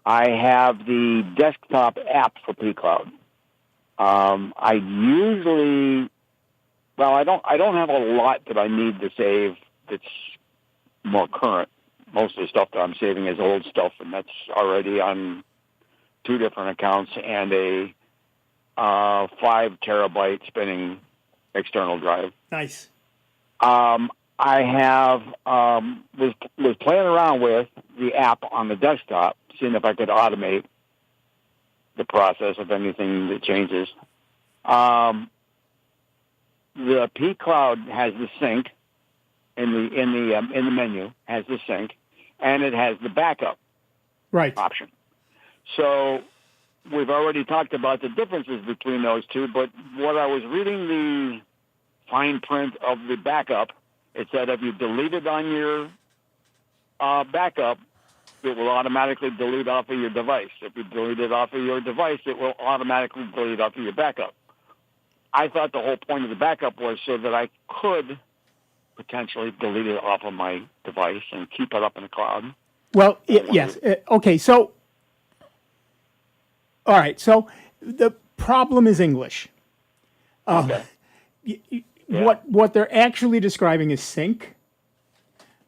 I have the desktop app for pCloud. I usually, I don't have a lot that I need to save that's more current. Most of the stuff that I'm saving is old stuff, and that's already on 2 different accounts and a 5 terabyte spinning external drive. Nice. I have was playing around with the app on the desktop, seeing if I could automate the process of anything that changes. The pCloud has the sync in the menu, has the sync, and it has the backup option. So we've already talked about the differences between those two, but what I was reading the fine print of the backup, it said if you delete it on your backup, it will automatically delete off of your device. If you delete it off of your device, it will automatically delete off of your backup. I thought the whole point of the backup was so that I could potentially delete it off of my device and keep it up in the cloud. Well, yes. Okay, so, all right, so the problem is English. Okay. What they're actually describing is sync,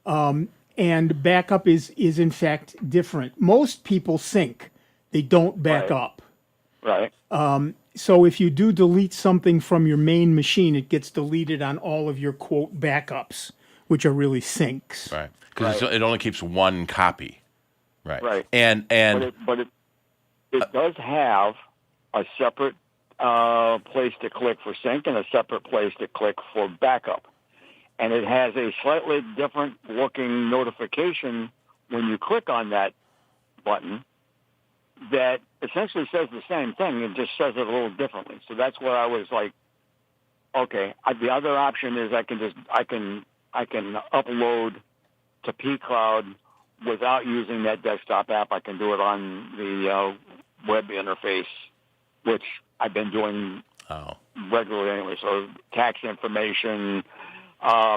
and backup is in fact different. Most people sync; they don't back up. Right. So if you do delete something from your main machine, it gets deleted on all of your quote backups, which are really syncs. Right. Because it only keeps one copy. Right. Right. And but it does have a separate place to click for sync and a separate place to click for backup. And it has a slightly different looking notification when you click on that button that essentially says the same thing. It just says it a little differently. So that's where I was like, okay. The other option is I can upload to pCloud without using that desktop app. I can do it on the web interface, which I've been doing regularly anyway. So tax information,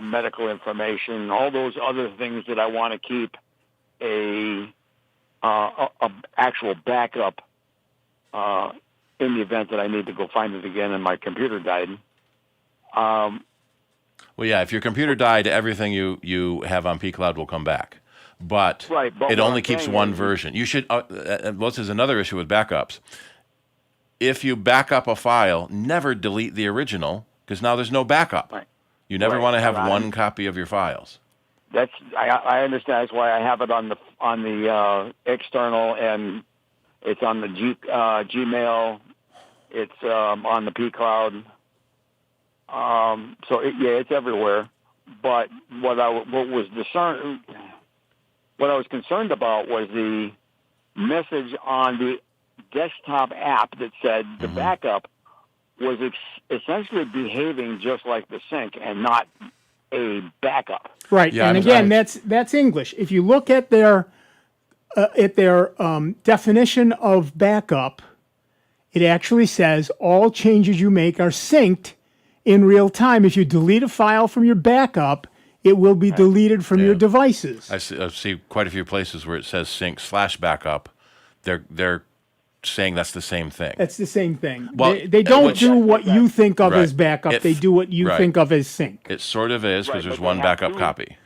medical information, all those other things that I want to keep a actual backup in the event that I need to go find it again and my computer died. Well, yeah, if your computer died, everything you have on pCloud will come back. But it only keeps one version. You should. This is another issue with backups. If you back up a file, never delete the original because now there's no backup. Right. You never want to have one copy of your files. I understand. That's why I have it on the external, and it's on the Gmail. It's on the pCloud. So it's everywhere. But what I was concerned about was the message on the desktop app that said the backup was essentially behaving just like the sync and not a backup. Right, and again, that's English. If you look at their definition of backup, it actually says all changes you make are synced in real time. If you delete a file from your backup, it will be deleted from your devices. I see quite a few places where it says sync/backup. They're saying that's the same thing. That's the same thing. Well, they don't do what you think of as backup. They do what you think of as sync. It sort of is because there's one backup copy.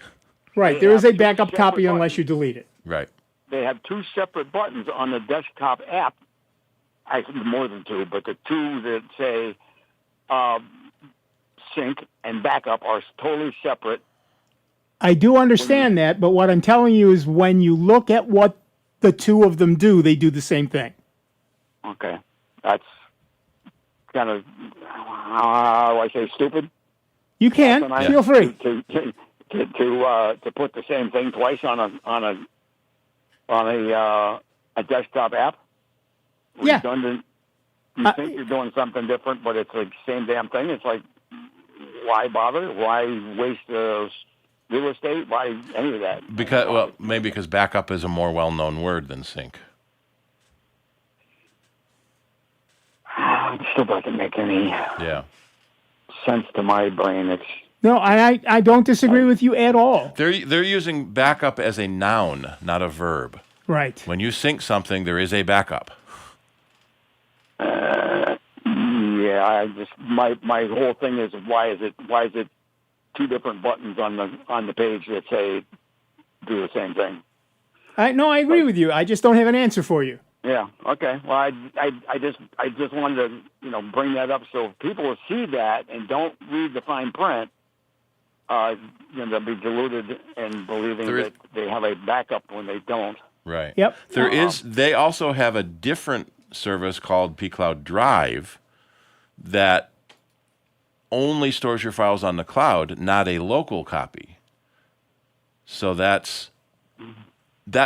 Right. There is a backup copy unless you delete it. Right. They have two separate buttons on the desktop app. Actually, more than two, but the two that say sync and backup are totally separate. I do understand that, but what I'm telling you is when you look at what the two of them do, they do the same thing. Okay. That's kind of, how do I say, stupid? You can. Feel free. To put the same thing twice on a desktop app? Yeah. Redundant. You think you're doing something different, but it's the same damn thing. It's like, why bother? Why waste real estate? Why any of that? Maybe because backup is a more well-known word than sync. It still doesn't make any sense to my brain. No, I don't disagree with you at all. They're using backup as a noun, not a verb. Right. When you sync something, there is a backup. I just my whole thing is why is it two different buttons on the page that say do the same thing? I agree with you. I just don't have an answer for you. Yeah. Okay. Well, I just wanted to bring that up so people will see that and don't read the fine print. They'll be deluded in believing that they have a backup when they don't. Right. Yep. They also have a different service called pCloud Drive that only stores your files on the cloud, not a local copy. So that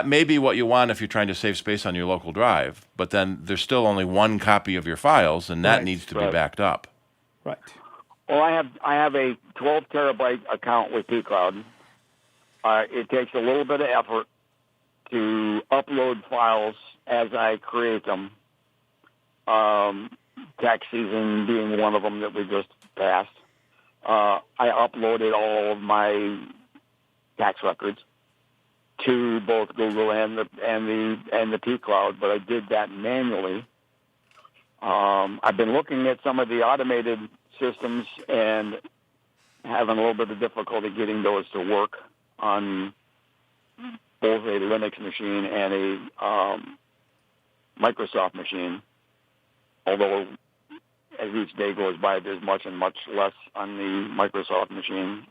may be what you want if you're trying to save space on your local drive, but then there's still only one copy of your files, and that needs to be backed up. Right. Well, I have a 12 terabyte account with pCloud. It takes a little bit of effort to upload files as I create them. Tax season being one of them that we just passed. I uploaded all of my tax records to both Google and the pCloud, but I did that manually. I've been looking at some of the automated systems and having a little bit of difficulty getting those to work on both a Linux machine and a Microsoft machine. Although as each day goes by, there's much and much less on the Microsoft machine.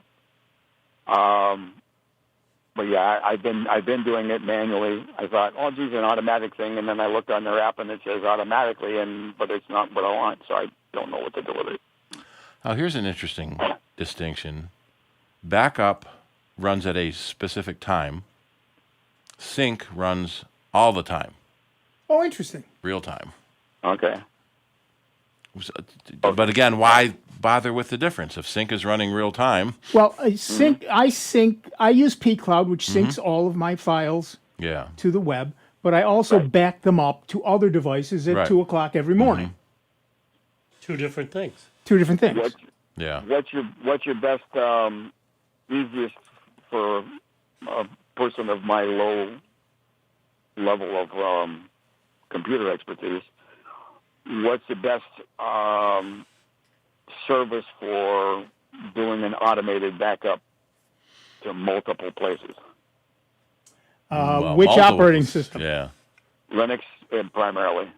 But yeah, I've been doing it manually. I thought, oh, geez, an automatic thing, and then I looked on their app and it says automatically, but it's not what I want, so I don't know what to do with it. Now, here's an interesting distinction. Backup runs at a specific time. Sync runs all the time. Oh, interesting. Real time. Okay. But again, why bother with the difference if sync is running real time? Well, I use pCloud, which syncs all of my files to the web, but I also back them up to other devices at 2 o'clock every morning. Two different things. Two different things. What's your best, easiest for a person of my low level of computer expertise? What's the best service for doing an automated backup to multiple places? Which operating system? Yeah, Linux primarily.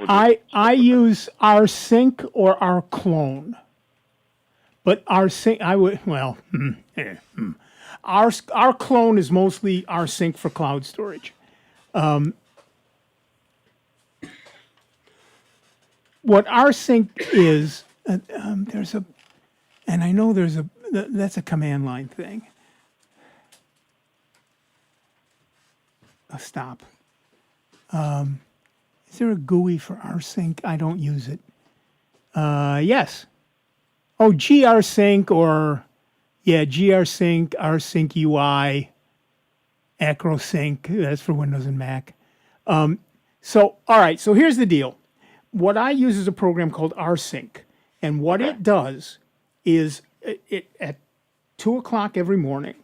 I use rsync or rclone, but rsync rclone is mostly rsync for cloud storage. What rsync is, that's a command line thing. Stop. Is there a GUI for rsync? I don't use it. Yes. Oh, grsync or, grsync, rsync UI, acrosync. That's for Windows and Mac. So here's the deal. What I use is a program called rsync. And what it does is it at 2 o'clock every morning,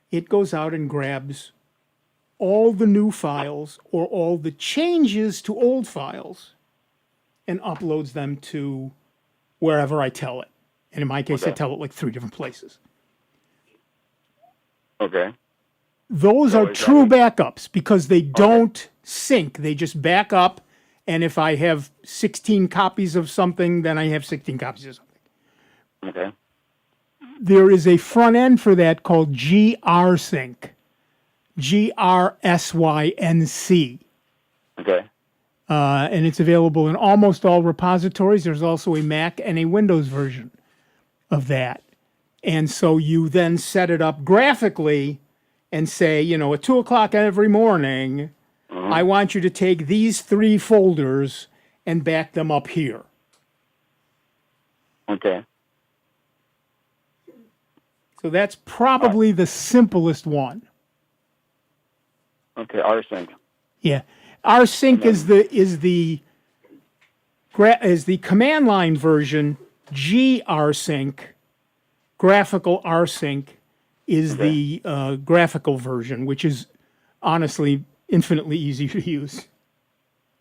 it goes out and grabs all the new files or all the changes to old files and uploads them to wherever I tell it. And in my case, I tell it like 3 different places. Okay. Those are true backups because they don't sync. They just back up. And if I have 16 copies of something, then I have 16 copies of something. Okay. There is a front end for that called grsync. GRSYNC. Okay. And it's available in almost all repositories. There's also a Mac and a Windows version of that. And so you then set it up graphically and say, at 2 o'clock every morning, I want you to take these 3 folders and back them up here. Okay. So that's probably the simplest one. Okay, rsync. Yeah, rsync is the command line version. grsync, graphical rsync, is the graphical version, which is honestly infinitely easier to use.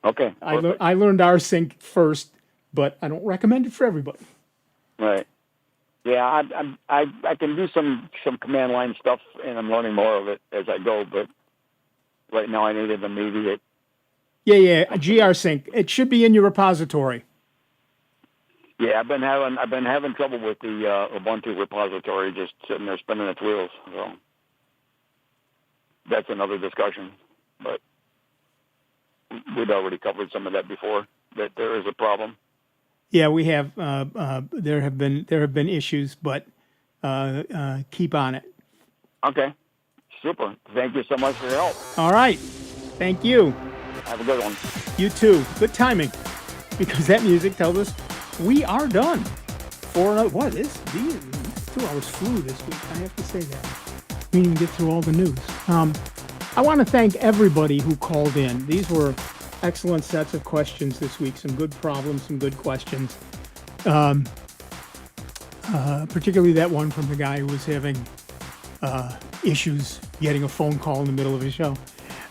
Okay. I learned rsync first, but I don't recommend it for everybody. Right. Yeah, I can do some command line stuff, and I'm learning more of it as I go. But right now, I needed immediate. Yeah, grsync. It should be in your repository. Yeah, I've been having trouble with the Ubuntu repository, just sitting there spinning its wheels. So that's another discussion. But we'd already covered some of that before, that there is a problem. Yeah, we have. There have been issues, but keep on it. Okay, super. Thank you so much for your help. All right, thank you. Have a good one. You too. Good timing, because that music tells us we are done for another. What is these 2 hours flew this week? I have to say that. We didn't get through all the news. I want to thank everybody who called in. These were excellent sets of questions this week. Some good problems, some good questions. Particularly that one from the guy who was having issues getting a phone call in the middle of his show.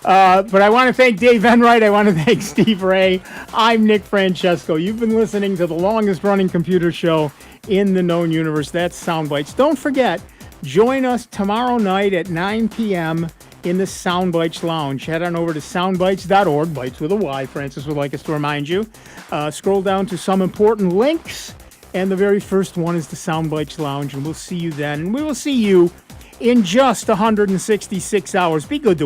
But I want to thank Dave Enright. I want to thank Steve Ray. I'm Nick Francesco. You've been listening to the longest running computer show in the known universe. That's Sound Bytes. Don't forget, join us tomorrow night at 9 p.m. in the Sound Bytes Lounge. Head on over to soundbytes.org, bytes with a Y, Francis would like us to remind you. Scroll down to some important links, and the very first one is the Sound Bytes Lounge, and we'll see you then. And we will see you in just 166 hours. Be good to